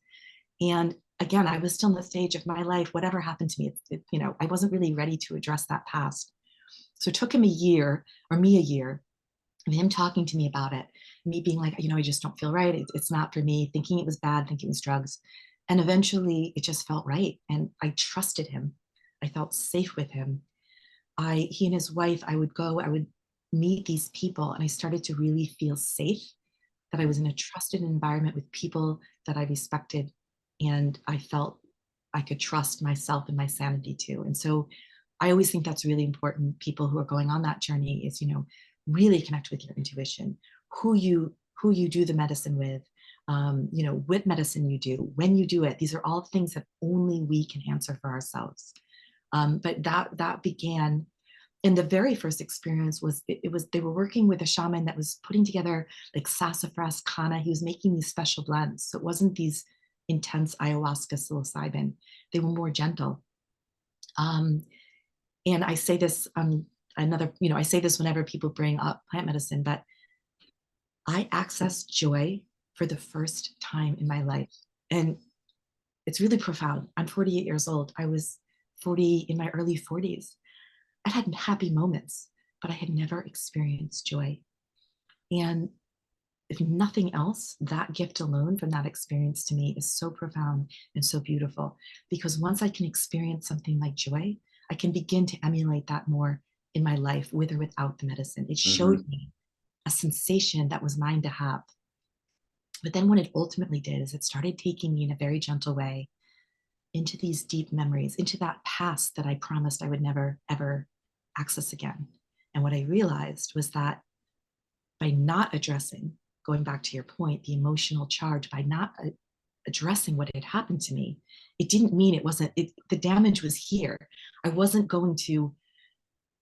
And again, I was still in the stage of my life, whatever happened to me, I wasn't really ready to address that past. So it took him a year, or me a year, of him talking to me about it, me being like, I just don't feel right. It's not for me, thinking it was bad, thinking it was drugs. And eventually it just felt right. And I trusted him. I felt safe with him. He and his wife, I would meet these people and I started to really feel safe, that I was in a trusted environment with people that I respected and I felt I could trust myself and my sanity too. And so I always think that's really important. People who are going on that journey is, really connect with your intuition, who who you do the medicine with, you know, what medicine you do, when you do it. These are all things that only we can answer for ourselves. But that began, and the very first experience was, it was, they were working with a shaman that was putting together like sassafras, Kahn. He was making these special blends. So it wasn't these intense ayahuasca, psilocybin. They were more gentle. And I say this, I say this whenever people bring up plant medicine, but I accessed joy for the first time in my life. And it's really profound. I'm 48 years old. I was 40 in my early 40s. I had happy moments, but I had never experienced joy. And if nothing else, that gift alone from that experience to me is so profound and so beautiful, because once I can experience something like joy, I can begin to emulate that more in my life with or without the medicine. It showed me a sensation that was mine to have. But then what it ultimately did is it started taking me in a very gentle way into these deep memories, into that past that I promised I would never, ever access again. And what I realized was that by not addressing, going back to your point, the emotional charge, by not addressing what had happened to me, it didn't mean it wasn't, the damage was here. I wasn't going to,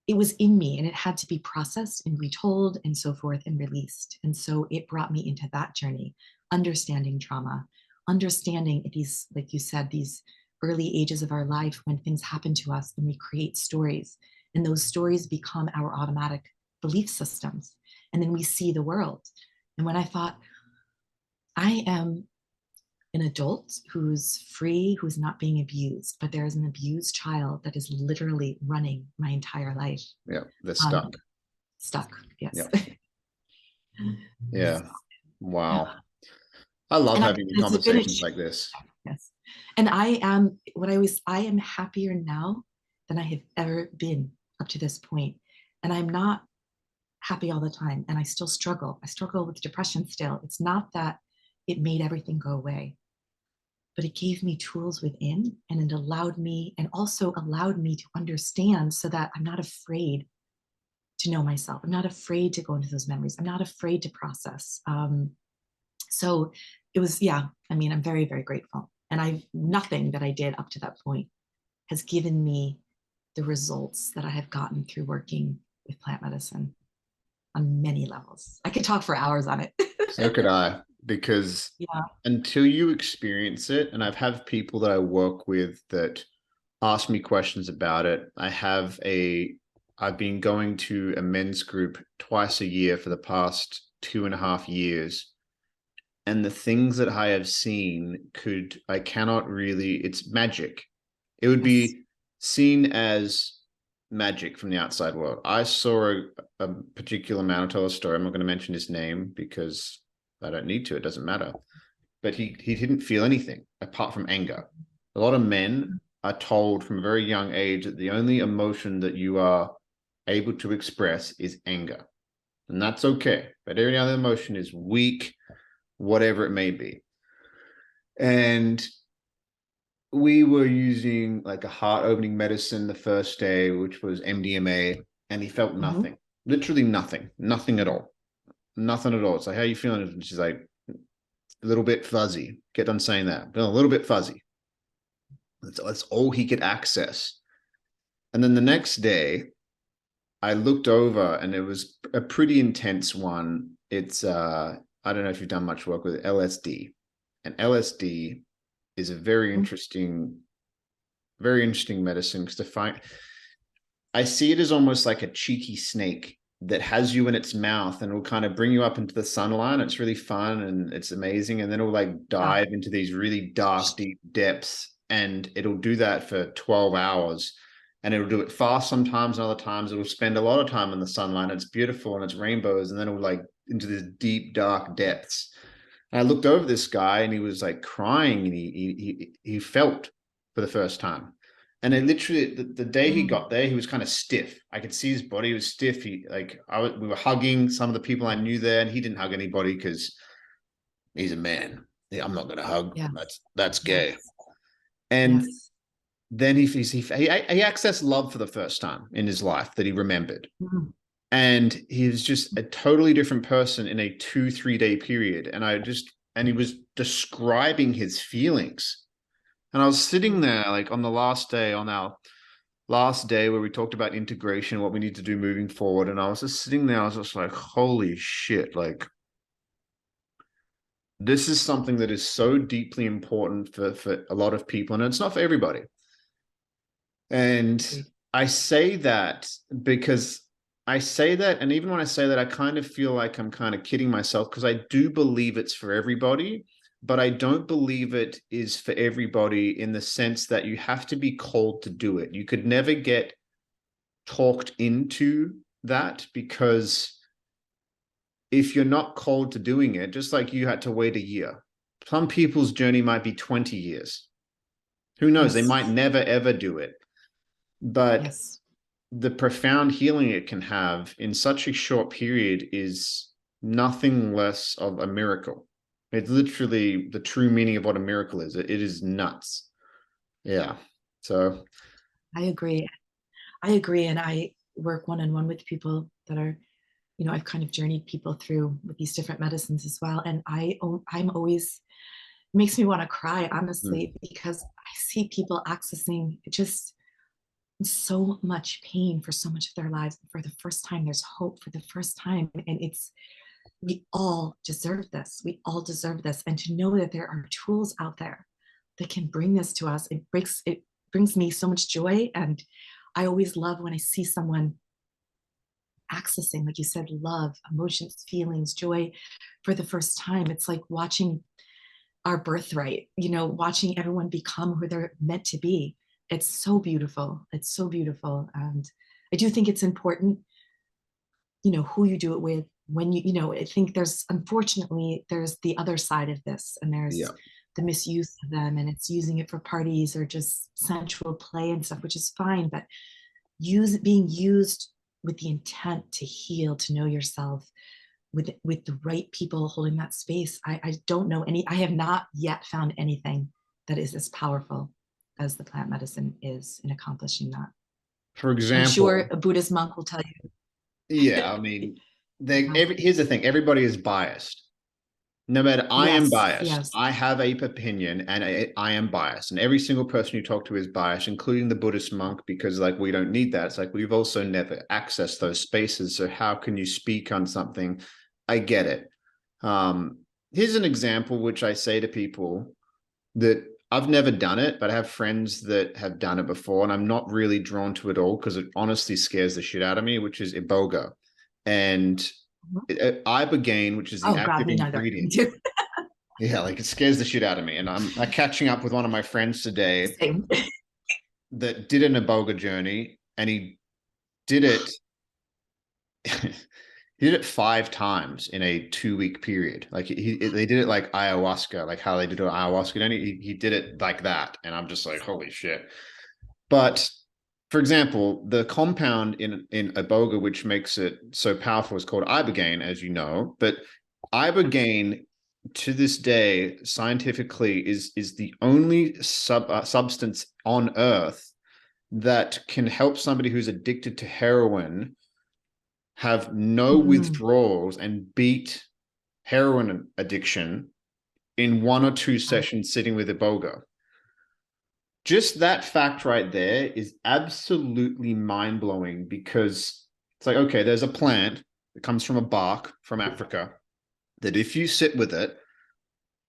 it was in me, and it had to be processed and retold and so forth and released. And so it brought me into that journey, understanding trauma, understanding these, like you said, these early ages of our life when things happen to us and we create stories, and those stories become our automatic belief systems. And then we see the world. And when I thought, I am an adult who's free, who's not being abused, but there is an abused child that is literally running my entire life. Yeah, they're stuck. Stuck, yes. Yeah. Yeah. Wow. I love having conversations like this. Yes. And I am happier now than I have ever been up to this point. And I'm not happy all the time. And I still struggle. I struggle with depression still. It's not that it made everything go away, but it gave me tools within, and it allowed me, and also allowed me to understand, so that I'm not afraid to know myself. I'm not afraid to go into those memories. I'm not afraid to process. So it was, yeah, I mean, I'm very, very grateful. And nothing that I did up to that point has given me the results that I have gotten through working with plant medicine on many levels. I could talk for hours on it. So could I, because yeah. Until you experience it, and I've had people that I work with that ask me questions about it. I've been going to a men's group twice a year for the past 2.5 years. And the things that I have seen it's magic. It would be seen as magic from the outside world. I saw a particular man, I'll tell a story. I'm not going to mention his name because I don't need to, it doesn't matter. But he didn't feel anything apart from anger. A lot of men are told from a very young age that the only emotion that you are able to express is anger. And that's okay. But every other emotion is weak, whatever it may be. And we were using like a heart opening medicine the first day, which was MDMA, and he felt nothing, literally nothing at all. Nothing at all. It's like, how are you feeling? And she's like, a little bit fuzzy. Get done saying that. A little bit fuzzy. That's all he could access. And then the next day, I looked over, and it was a pretty intense one. It's I don't know if you've done much work with LSD. And LSD is a very interesting medicine, because I see it as almost like a cheeky snake that has you in its mouth, and will kind of bring you up into the sunlight. It's really fun and it's amazing. And then it'll like dive into these really dark, deep depths, and it'll do that for 12 hours. And it'll do it fast sometimes, and other times it'll spend a lot of time in the sunlight. It's beautiful and it's rainbows, and then it'll like into these deep, dark depths. And I looked over this guy, and he was like crying, and he felt for the first time. And it literally, the day he got there, he was kind of stiff. I could see his body was stiff. We were hugging some of the people I knew there, and he didn't hug anybody because he's a man. Yeah, I'm not going to hug. Yeah. That's gay. And then he accessed love for the first time in his life that he remembered. And he was just a totally different person in a 2-3 day period. And he was describing his feelings. And I was sitting there like on the last day, on our last day where we talked about integration, what we need to do moving forward. And I was just sitting there, I was just like, holy shit, like this is something that is so deeply important for a lot of people. And it's not for everybody. And I say that because I say that, and even when I say that, I kind of feel like I'm kind of kidding myself because I do believe it's for everybody, but I don't believe it is for everybody in the sense that you have to be called to do it. You could never get talked into that because if you're not called to doing it, just like you had to wait a year, some people's journey might be 20 years. Who knows? They Yes. might never, ever do it. But Yes. the profound healing it can have in such a short period is nothing less of a miracle. It's literally the true meaning of what a miracle is. It is nuts. Yeah. So I agree. I agree. And I work one-on-one with people that are, I've kind of journeyed people through with these different medicines as well. And I'm always, it makes me want to cry, honestly, because I see people accessing just so much pain for so much of their lives. For the first time, there's hope for the first time. And we all deserve this. We all deserve this. And to know that there are tools out there that can bring this to us, it brings me so much joy. And I always love when I see someone accessing, like you said, love, emotions, feelings, joy for the first time. It's like watching our birthright, watching everyone become who they're meant to be. It's so beautiful. It's so beautiful. And I do think it's important, who you do it with, when I think unfortunately, there's the other side of this, and yeah, there's the misuse of them, and it's using it for parties or just sensual play and stuff, which is fine, but being used with the intent to heal, to know yourself, with the right people holding that space. I don't know I have not yet found anything that is as powerful as the plant medicine is in accomplishing that. for I'm sure example, a Buddhist monk will tell yeah, I mean, you. here's the thing, everybody is biased. No matter, I am Yes, biased. yes. I have a opinion and I am biased. And every single person you talk to is biased, including the Buddhist monk, because like we don't need that. It's like we've also never accessed those spaces. So how can you speak on something? I get it. Here's an example which I say to people that I've never done it, but I have friends that have done it before, and I'm not really drawn to it all because it honestly scares the shit out of me, which is iboga. And ibogaine, which is the Oh God, active me neither. Me ingredient. too. Yeah, like it scares the shit out of me. And I'm catching up with one of my friends today Same. that did an iboga journey, and he did it. He did it 5 times in a 2 week period. Like they did it like ayahuasca, like how they did an ayahuasca. And he did it like that, and I'm just like, holy shit. But for example, the compound in iboga, which makes it so powerful, is called ibogaine, as you know. But ibogaine, to this day, scientifically, is the only substance on Earth that can help somebody who's addicted to heroin have no Mm, withdrawals and beat heroin addiction in 1 or 2 wow. sessions sitting with iboga. Just that fact right there is absolutely mind blowing because it's like, okay, there's a plant that comes from a bark from Africa that if you sit with it,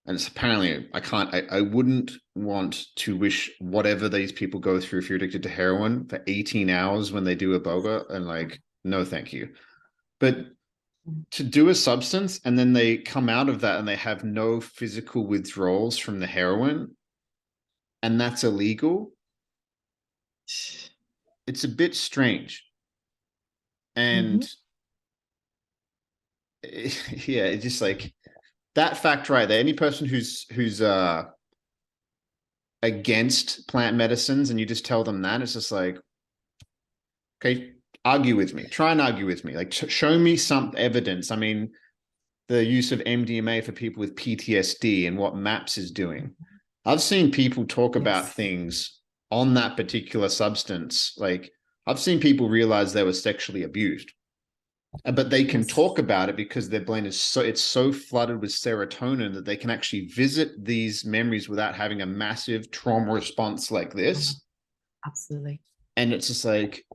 and it's apparently, I wouldn't want to wish whatever these people go through if you're addicted to heroin for 18 hours when they do iboga, and like, no, thank you. But to do a substance and then they come out of that and they have no physical withdrawals from the heroin, and that's illegal, it's a bit strange. Mm-hmm. And yeah, it's just like that fact right there. Any person who's against plant medicines and you just tell them that, it's just like, okay, argue with me. Try and argue with me. Like, show me some evidence. I mean, the use of MDMA for people with PTSD and what MAPS is doing. I've seen people talk about Yes. things on that particular substance. Like, I've seen people realize they were sexually abused. But they can Yes. talk about it because their brain is so flooded with serotonin that they can actually visit these memories without having a massive trauma response like this. Absolutely. And it's just like,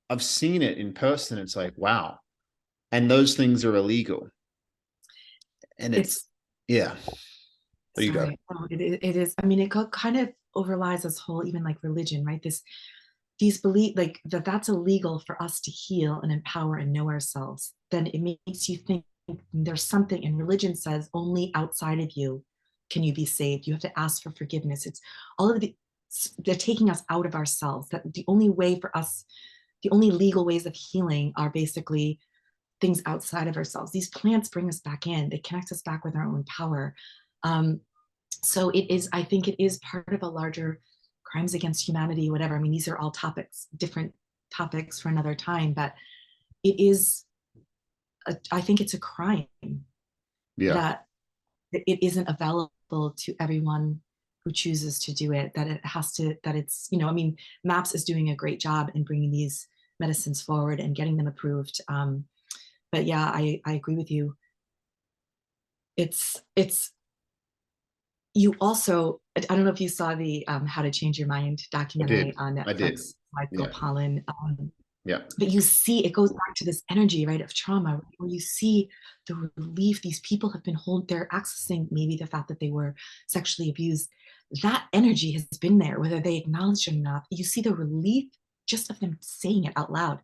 I've seen it in person. It's like, wow. And those things are illegal. And it's, It's yeah, there you go. sorry. Oh, it is. I mean, kind of overlies this whole even like religion, right? These belief like that's illegal for us to heal and empower and know ourselves. Then it makes you think there's something, and religion says only outside of you can you be saved. You have to ask for forgiveness. It's all of the they're taking us out of ourselves. That the only way for us, the only legal ways of healing are basically things outside of ourselves. These plants bring us back in. They connect us back with our own power. Um, so it is, I think it is part of a larger crimes against humanity, whatever. I mean, these are all topics, different topics for another time, but it is, I think it's a crime Yeah. that it isn't available to everyone who chooses to do it, that it has to, that it's, I mean, MAPS is doing a great job in bringing these medicines forward and getting them approved. But yeah, I agree with you. It's you also, I don't know if you saw the How to Change Your Mind I documentary did. on I did. Netflix, Michael Yeah. Pollan. Yeah. But you see, it goes back to this energy, right, of trauma, right, where you see the relief these people have been they're accessing maybe the fact that they were sexually abused. That energy has been there, whether they acknowledge it or not. You see the relief just of them saying it out loud.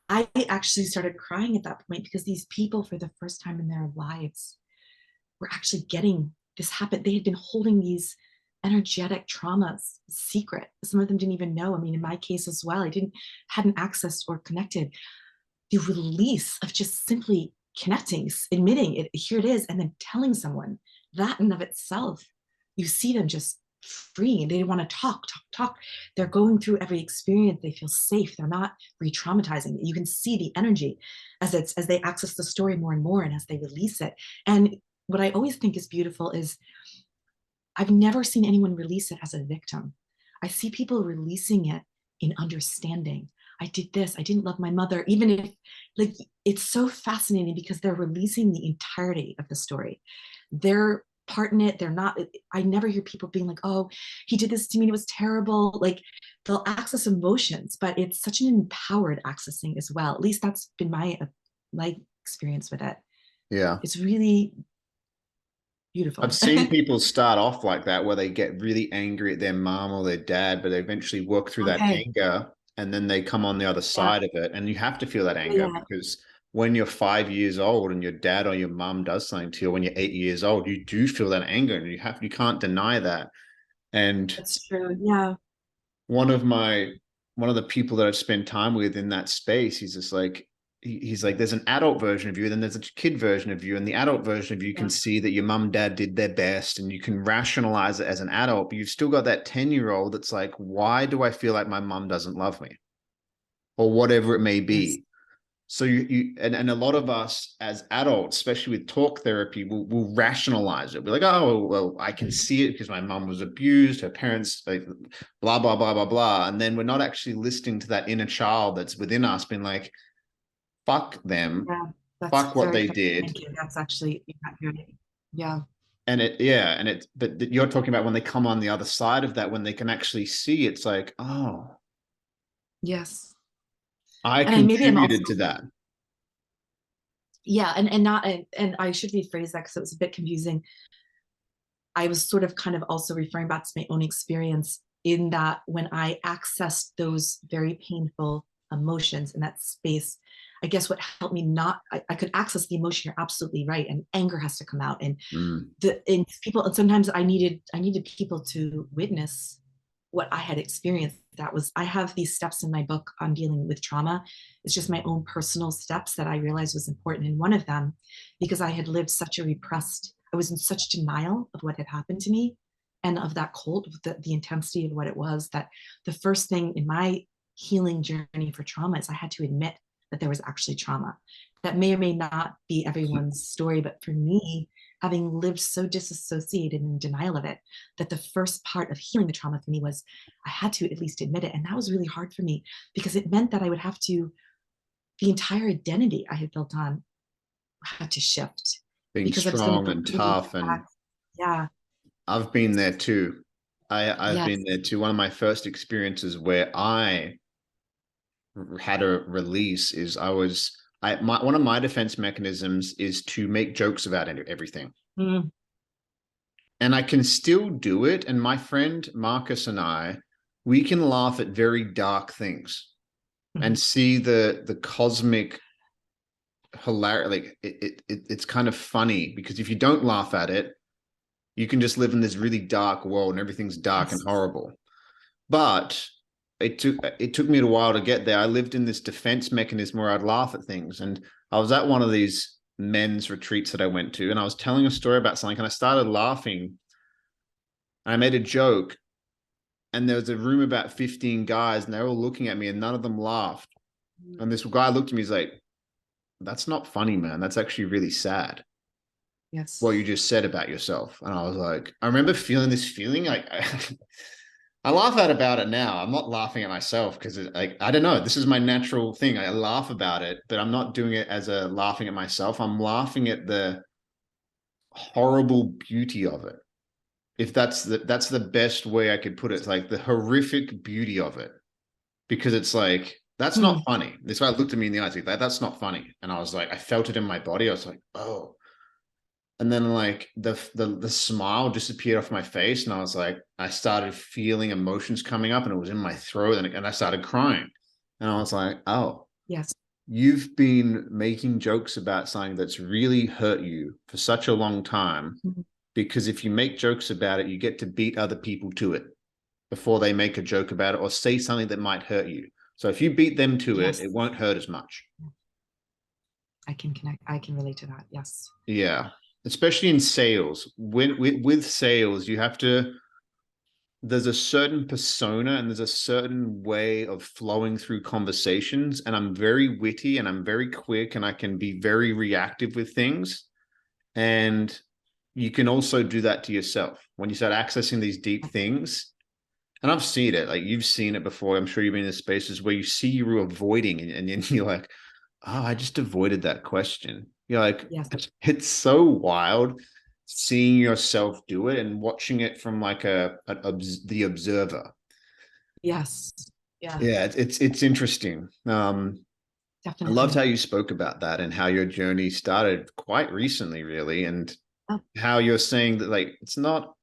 I actually started crying at that point because these people, for the first time in their lives, were actually getting this happen. They had been holding these energetic traumas secret. Some of them didn't even know. I mean, in my case as well, I hadn't accessed or connected. The release of just simply connecting, admitting it, here it is, and then telling someone, that in of itself, you see them just free. They want to talk. They're going through every experience. They feel safe. They're not re-traumatizing. You can see the energy as they access the story more and more, and as they release it. And what I always think is beautiful is I've never seen anyone release it as a victim. I see people releasing it in understanding. I did this. I didn't love my mother, even if, like, it's so fascinating because they're releasing the entirety of the story. They're part in it. They're not, I never hear people being like, oh, he did this to me. It was terrible. Like, they'll access emotions, but it's such an empowered accessing as well. At least that's been my experience with it. Yeah. It's really I've beautiful. seen people start off like that where they get really angry at their mom or their dad, but they eventually work through that Okay. anger and then they come on the other Yeah. side of it. And you have to feel that anger Yeah. because when you're 5 years old and your dad or your mom does something to you, when you're 8 years old, you do feel that anger and you can't deny that. And That's true. Yeah. one of my one of the people that I've spent time with in that space, he's just like he's like, there's an adult version of you, then there's a kid version of you, and the adult version of you can Yeah. see that your mum and dad did their best, and you can rationalize it as an adult, but you've still got that 10-year-old that's like, why do I feel like my mum doesn't love me, or whatever it may Yes. be. So and a lot of us as adults, especially with talk therapy, will rationalize it. We're like, oh, well, I can see it because my mom was abused, her parents, like, blah, blah, blah, blah, blah. And then we're not actually listening to that inner child that's within us being like, fuck them, Yeah. That's fuck what very they fair. did. Thank you. That's actually accurate. Yeah. And but you're talking about when they come on the other side of that, when they can actually see, it's like, oh, Yes. I And maybe I'm also, contributed to that. yeah, and not, and I should rephrase that because it was a bit confusing. I was sort of kind of also referring back to my own experience in that when I accessed those very painful emotions in that space, I guess what helped me not, I could access the emotion, you're absolutely right. And anger has to come out. And Mm, people, and sometimes I needed people to witness what I had experienced. That was, I have these steps in my book on dealing with trauma. It's just my own personal steps that I realized was important. And one of them, because I had lived such a repressed, I was in such denial of what had happened to me and of that cold, the intensity of what it was, that the first thing in my healing journey for trauma is I had to admit that there was actually trauma. That may or may not be everyone's story, but for me, having lived so disassociated and in denial of it, that the first part of healing the trauma for me was I had to at least admit it. And that was really hard for me because it meant that I would have to the entire identity I had built on had to shift Being because I was going to strong bring and me tough. And back. Yeah. I've been there too. I've Yes. been there too. One of my first experiences where I had a release is one of my defense mechanisms is to make jokes about everything. Mm. And I can still do it. And my friend Marcus and we can laugh at very dark things and see the cosmic hilarity. Like it's kind of funny because if you don't laugh at it, you can just live in this really dark world and everything's dark and Yes. horrible. But it took me a while to get there. I lived in this defense mechanism where I'd laugh at things. And I was at one of these men's retreats that I went to, and I was telling a story about something, and I started laughing. I made a joke, and there was a room about 15 guys, and they were all looking at me, and none of them laughed. And this guy looked at me, he's like, "That's not funny, man. That's actually really sad. Yes. What you just said about yourself." And I was like, I remember feeling this feeling like I laugh about it now. I'm not laughing at myself because like I don't know. This is my natural thing. I laugh about it, but I'm not doing it as a laughing at myself. I'm laughing at the horrible beauty of it. If that's the best way I could put it. It's like the horrific beauty of it, because it's like that's not funny. This guy looked at me in the eyes like that's not funny, and I was like, I felt it in my body. I was like, oh. And then like the smile disappeared off my face, and I was like, I started feeling emotions coming up, and it was in my throat, and I started crying, and I was like, oh, Yes. you've been making jokes about something that's really hurt you for such a long time, because if you make jokes about it, you get to beat other people to it before they make a joke about it or say something that might hurt you. So if you beat them to Yes. it won't hurt as much. I can connect. I can relate to that. Yes. Yeah. Especially in sales. With sales, you have to, there's a certain persona and there's a certain way of flowing through conversations. And I'm very witty and I'm very quick and I can be very reactive with things. And you can also do that to yourself when you start accessing these deep things. And I've seen it, like you've seen it before. I'm sure you've been in spaces where you see you avoiding and you're like, oh, I just avoided that question. You're like, Yes. it's so wild seeing yourself do it and watching it from like the observer. Yes. Yeah. Yeah, it's interesting. I loved Definitely. how you spoke about that and how your journey started quite recently, really, and Oh, how you're saying that like it's not,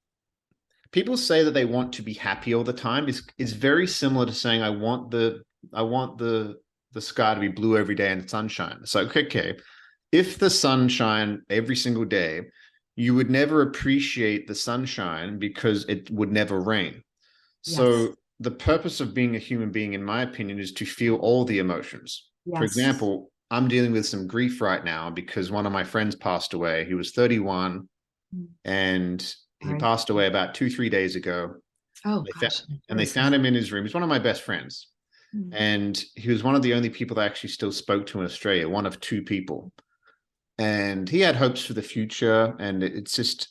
people say that they want to be happy all the time is very similar to saying I want the sky to be blue every day and sunshine. It's like, okay, if the sunshine every single day, you would never appreciate the sunshine because it would never rain. yes. So the purpose of being a human being, in my opinion, is to feel all the emotions. For Yes. example, I'm dealing with some grief right now because one of my friends passed away. He was 31 and he Sorry. passed away about 2-3 days ago. Oh gosh. And they found him in his room. He's one of my best friends. And he was one of the only people that actually still spoke to in Australia, one of two people. And he had hopes for the future. And it's just,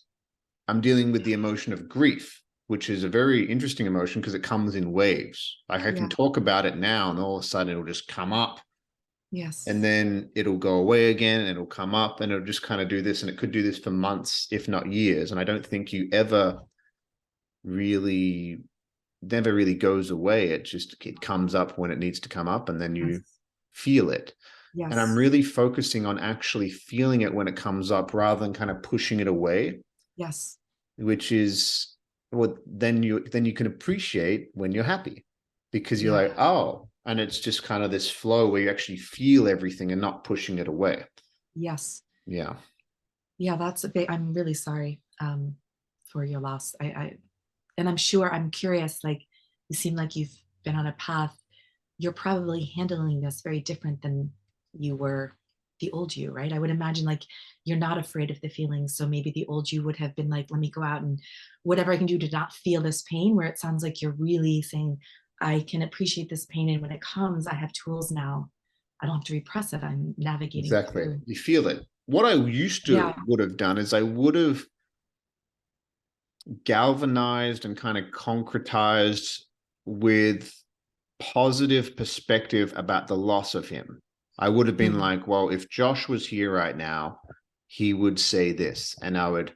I'm dealing with the emotion of grief, which is a very interesting emotion because it comes in waves. Like I can talk about it now and all of a sudden it'll just come up. Yes. And then it'll go away again and it'll come up and it'll just kind of do this. And it could do this for months, if not years. And I don't think you ever really never really goes away. It comes up when it needs to come up and then you feel it. Yes. And I'm really focusing on actually feeling it when it comes up rather than kind of pushing it away. Yes. Which is what then you can appreciate when you're happy because you're like, oh, and it's just kind of this flow where you actually feel everything and not pushing it away. Yes. Yeah. Yeah, that's a big, I'm really sorry for your loss. And I'm curious, like, you seem like you've been on a path. You're probably handling this very different than you were the old you, right? I would imagine like you're not afraid of the feelings. So maybe the old you would have been like, let me go out and whatever I can do to not feel this pain, where it sounds like you're really saying, I can appreciate this pain. And when it comes, I have tools now. I don't have to repress it. I'm navigating it Exactly. through. You feel it. What I used to would have done is I would have galvanized and kind of concretized with positive perspective about the loss of him. I would have been Mm, like, well, if Josh was here right now, he would say this, and mm,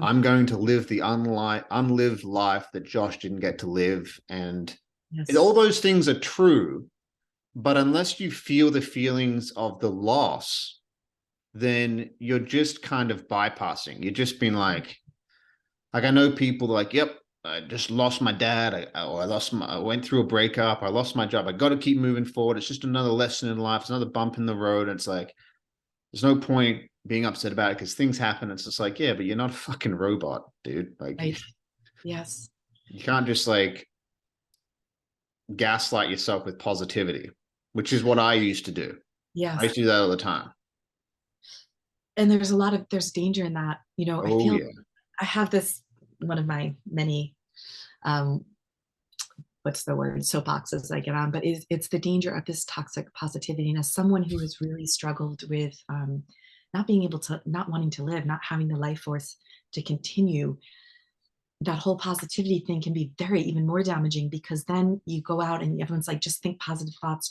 I'm going to live the unlived life that Josh didn't get to live. And all yes. those things are true, but unless you feel the feelings of the loss, then you're just kind of bypassing. You're just being like I know people like, yep, I just lost my dad, I went through a breakup, I lost my job. I got to keep moving forward. It's just another lesson in life. It's another bump in the road. And it's like, there's no point being upset about it because things happen. It's just like, yeah, but you're not a fucking robot, dude. Like, Right. Yes. you can't just like gaslight yourself with positivity, which is what I used to do. I Yes. used to do that all the time. And there's danger in that. I Oh feel yeah. I have this, one of my many, um, what's the word, soapboxes I get on, but it's the danger of this toxic positivity. And as someone who has really struggled with not being able to, not wanting to live, not having the life force to continue, that whole positivity thing can be very even more damaging, because then you go out and everyone's like, just think positive thoughts,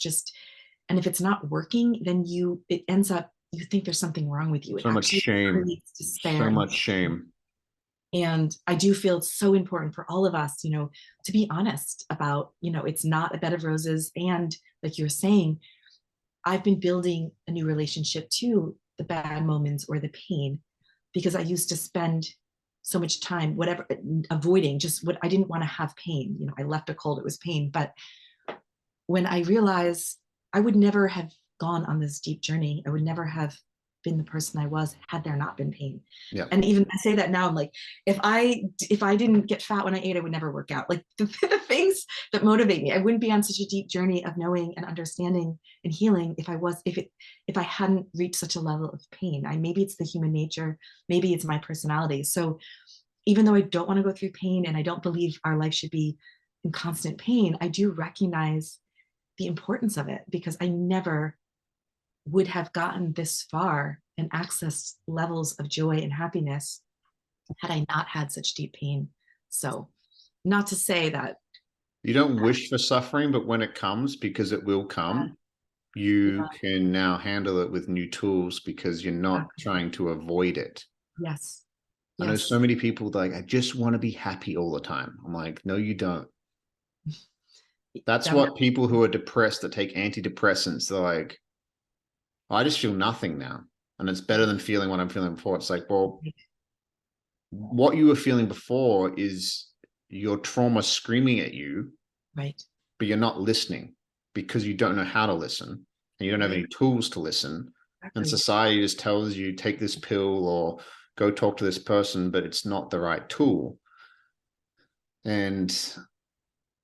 and if it's not working, then it ends up, you think there's something wrong with you. It So much actually shame. creates despair So and much shame. and I do feel it's so important for all of us, to be honest about, it's not a bed of roses. And like you're saying, I've been building a new relationship to the bad moments or the pain, because I used to spend so much time, whatever, avoiding just what I didn't want to have pain. I left a cold, it was pain. But when I realized I would never have gone on this deep journey, I would never have been the person I was had there not been pain. Yeah. And even I say that now, I'm like, if I didn't get fat when I ate, I would never work out. Like the things that motivate me, I wouldn't be on such a deep journey of knowing and understanding and healing if I hadn't reached such a level of pain. Maybe it's the human nature, maybe it's my personality. So even though I don't want to go through pain and I don't believe our life should be in constant pain, I do recognize the importance of it, because I never would have gotten this far and accessed levels of joy and happiness had I not had such deep pain. So, not to say that. You don't wish for suffering, but when it comes, because it will uh, come, yeah, you can now handle it with new tools because you're not exactly. trying to avoid it. Yes, I know so yes, many people like, I just want to be happy all the time. I'm like, no, you don't. That's that would, what people who are depressed that take antidepressants, they're like, I just feel nothing now. And it's better than feeling what I'm feeling before. It's like, well, what you were feeling before is your trauma screaming at you, right, but you're not listening because you don't know how to listen and you don't have right, any tools to listen. And exactly. society just tells you take this pill or go talk to this person, but it's not the right tool. And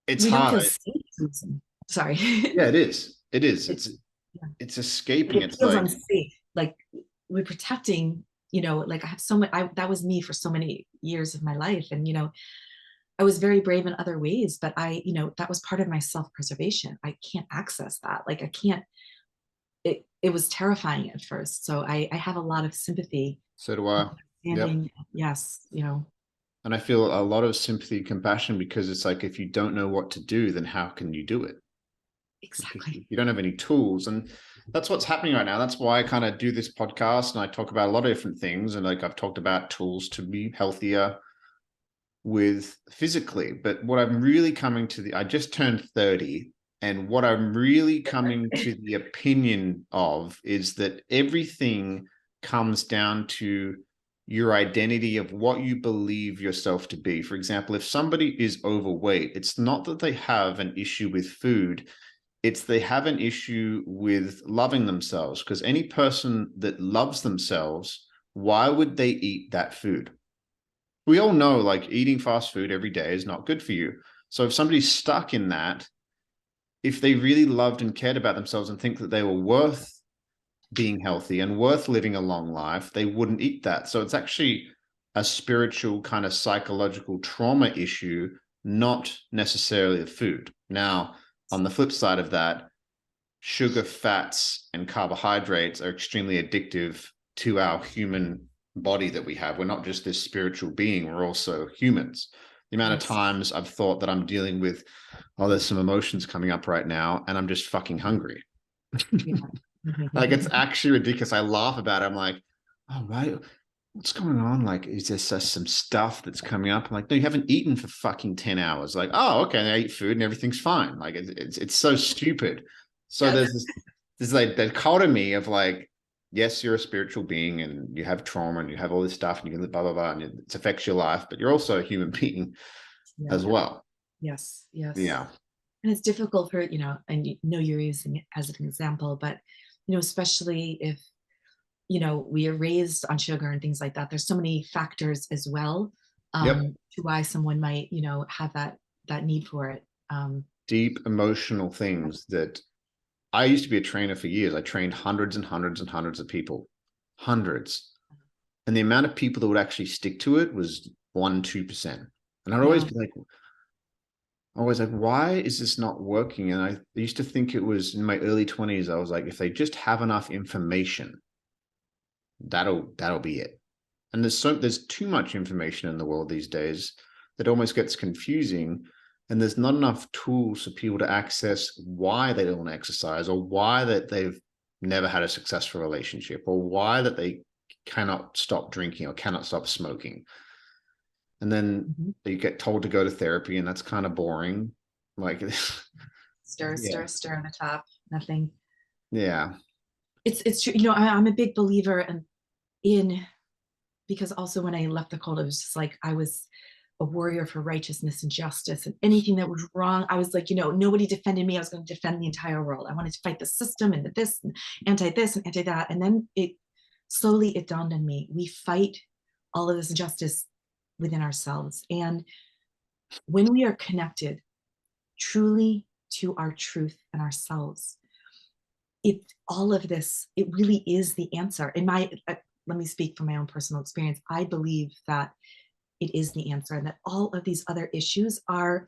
it's We don't feel hard. safe to listen. Sorry. Yeah, it is. It is. It, yeah. It's Like escaping. it It's feels like, unsafe. Like we're protecting, like I have so much, that was me for so many years of my life. And, I was very brave in other ways, but that was part of my self-preservation. I can't access that. Like I can't, it was terrifying at first. So I have a lot of sympathy so do and I. Yep. understanding. Yes, And I feel a lot of sympathy and compassion because it's like, if you don't know what to do, then how can you do it? exactly. You don't have any tools. And that's what's happening right now. That's why I kind of do this podcast and I talk about a lot of different things. And like I've talked about tools to be healthier with physically. But what I'm really coming to I just turned 30. And what I'm really coming to the opinion of is that everything comes down to your identity of what you believe yourself to be. For example, if somebody is overweight, it's not that they have an issue with food, it's they have an issue with loving themselves, because any person that loves themselves, why would they eat that food? We all know like eating fast food every day is not good for you. So if somebody's stuck in that, if they really loved and cared about themselves and think that they were worth being healthy and worth living a long life, they wouldn't eat that. So it's actually a spiritual kind of psychological trauma issue, not necessarily the food. Now, on the flip side of that, sugar, fats, and carbohydrates are extremely addictive to our human body that we have. We're not just this spiritual being, we're also humans. The amount of Yes. times I've thought that I'm dealing with, oh, there's some emotions coming up right now, and I'm just fucking hungry. Yeah. Like, it's actually ridiculous. I laugh about it. I'm like, oh, right. What's going on? Like, is there some stuff that's coming up? I'm like, no, you haven't eaten for fucking 10 hours. Like, oh, okay, I eat food and everything's fine. Like, it's so stupid. So Yes. there's like that dichotomy of like, yes, you're a spiritual being and you have trauma and you have all this stuff and you can blah blah blah and it affects your life, but you're also a human being Yeah. as well. Yes. Yes. Yeah. And it's difficult for, and you're using it as an example, but, especially if, we are raised on sugar and things like that, there's so many factors as well, Yep. to why someone might, have that need for it. Deep emotional things that I used to be a trainer for years. I trained hundreds and hundreds and hundreds of people, hundreds. And the amount of people that would actually stick to it was 1-2%. And I'd always Yeah. be like, why is this not working? And I used to think it was in my early 20s. I was like, if they just have enough information, that'll be it. And there's too much information in the world these days that almost gets confusing. And there's not enough tools for people to access why they don't want to exercise, or why that they've never had a successful relationship, or why that they cannot stop drinking or cannot stop smoking. And then you get told to go to therapy, and that's kind of boring. Like, Stir, yeah, stir, stir on the top. Nothing. yeah, It's true. I'm a big believer in because also when I left the cult, it was just like I was a warrior for righteousness and justice, and anything that was wrong, I was like, nobody defended me. I was going to defend the entire world. I wanted to fight the system and this and this and anti that. And then it dawned on me, we fight all of this injustice within ourselves. And when we are connected truly to our truth and ourselves, all of this, it really is the answer. Let me speak from my own personal experience. I believe that it is the answer, and that all of these other issues are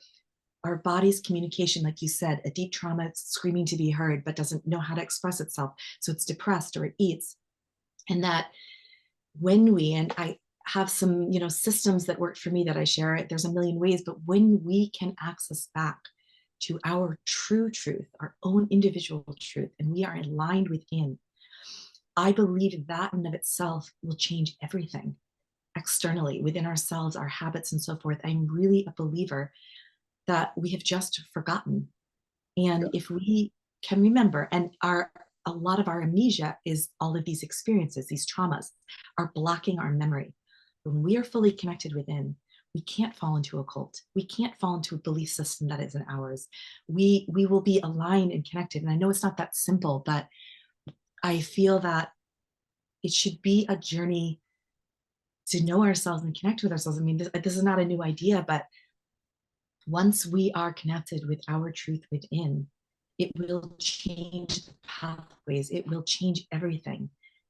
our body's communication, like you said, a deep trauma, it's screaming to be heard, but doesn't know how to express itself. So it's depressed or it eats. And that and I have some, systems that worked for me that I share, there's a million ways, but when we can access back to our true truth, our own individual truth, and we are aligned within, I believe that in and of itself will change everything externally within ourselves, our habits and so forth. I'm really a believer that we have just forgotten. And if we can remember, and a lot of our amnesia is all of these experiences, these traumas are blocking our memory. When we are fully connected within, we can't fall into a cult. We can't fall into a belief system that isn't ours. We will be aligned and connected. And I know it's not that simple, but I feel that it should be a journey to know ourselves and connect with ourselves. I mean, this is not a new idea, but once we are connected with our truth within, it will change the pathways. It will change everything.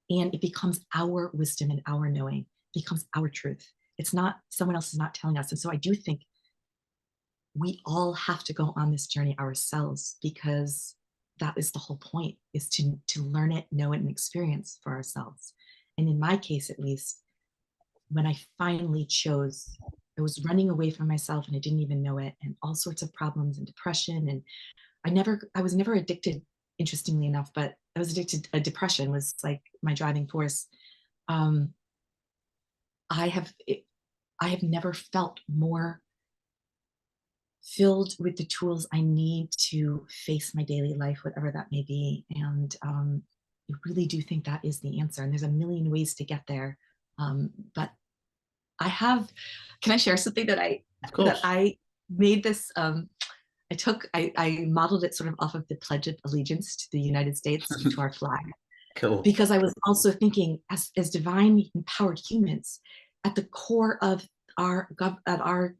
And it becomes our wisdom and our knowing, it becomes our truth. It's not, someone else is not telling us. And so I do think we all have to go on this journey ourselves, because that is the whole point, is to learn it, know it, and experience for ourselves. And in my case, at least, when I finally chose, I was running away from myself and I didn't even know it, and all sorts of problems and depression. And I was never addicted, interestingly enough, but I was addicted. Depression was like my driving force. Um, I have never felt more filled with the tools I need to face my daily life, whatever that may be. And I really do think that is the answer. And there's a million ways to get there. But can I share something that I made this, I modeled it sort of off of the Pledge of Allegiance to the United States, to our flag. Cool. Because I was also thinking, as divine empowered humans, at the core of our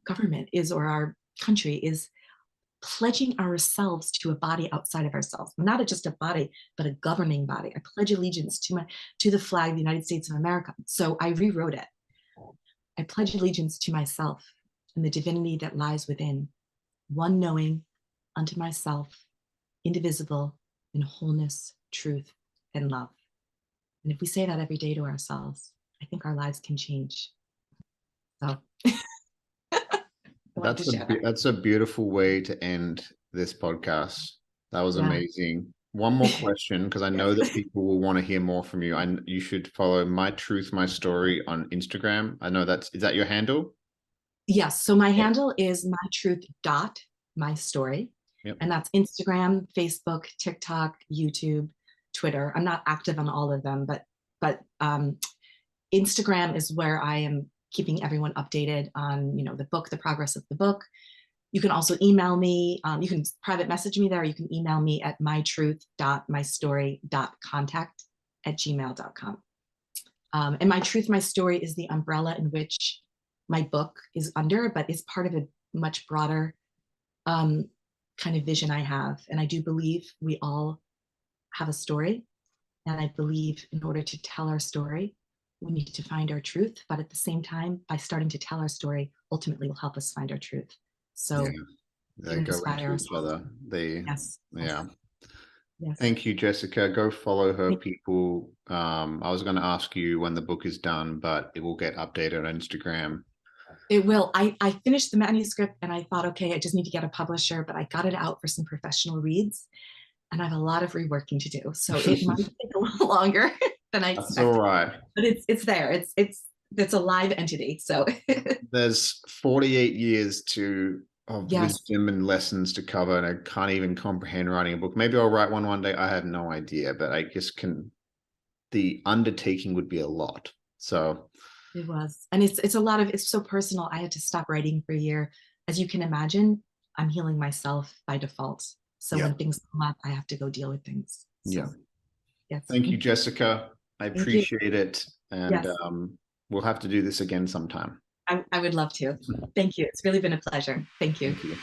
government or our country is pledging ourselves to a body outside of ourselves, not just a body, but a governing body. I pledge allegiance to the flag of the United States of America. So I rewrote it. I pledge allegiance to myself and the divinity that lies within, one knowing unto myself, indivisible in wholeness, truth, and love. And if we say that every day to ourselves, I think our lives can change. So That's a beautiful way to end this podcast. That was amazing. one more question, because I know that people will want to hear more from you. And you should follow My Truth, My Story on Instagram. I know is that your handle? Yes. So my Yep. handle is mytruth.mystory. Yep. And that's Instagram, Facebook, TikTok, YouTube, Twitter. I'm not active on all of them, but Instagram is where I am keeping everyone updated on, the book, the progress of the book. You can also email me. You can private message me there. You can email me at mytruth.mystory.contact@gmail.com. And My Truth, My Story is the umbrella in which my book is under, but it's part of a much broader kind of vision I have. And I do believe we all have a story. And I believe in order to tell our story, we need to find our truth. But at the same time, by starting to tell our story, ultimately will help us find our truth. So Yeah, they can go inspire into each ourselves. other. Yes. Yeah. Yes. Thank you, Jessica. Go follow her, people. I was going to ask you when the book is done, but it will get updated on Instagram. It will. I finished the manuscript and I thought, okay, I just need to get a publisher, but I got it out for some professional reads and I have a lot of reworking to do. So it might take a little longer than I That's all expected. right. But it's there. It's a live entity. So There's 48 years of yes, wisdom and lessons to cover, and I can't even comprehend writing a book. Maybe I'll write one day. I have no idea, but I just the undertaking would be a lot. So it was. And it's a lot of, it's so personal. I had to stop writing for a year. As you can imagine, I'm healing myself by default. So yeah, when things come up, I have to go deal with things. yeah. So yes. Thank you, Jessica. I Thank you. appreciate it. And Yes, we'll have to do this again sometime. I would love to. Thank you. It's really been a pleasure. Thank you. Thank you.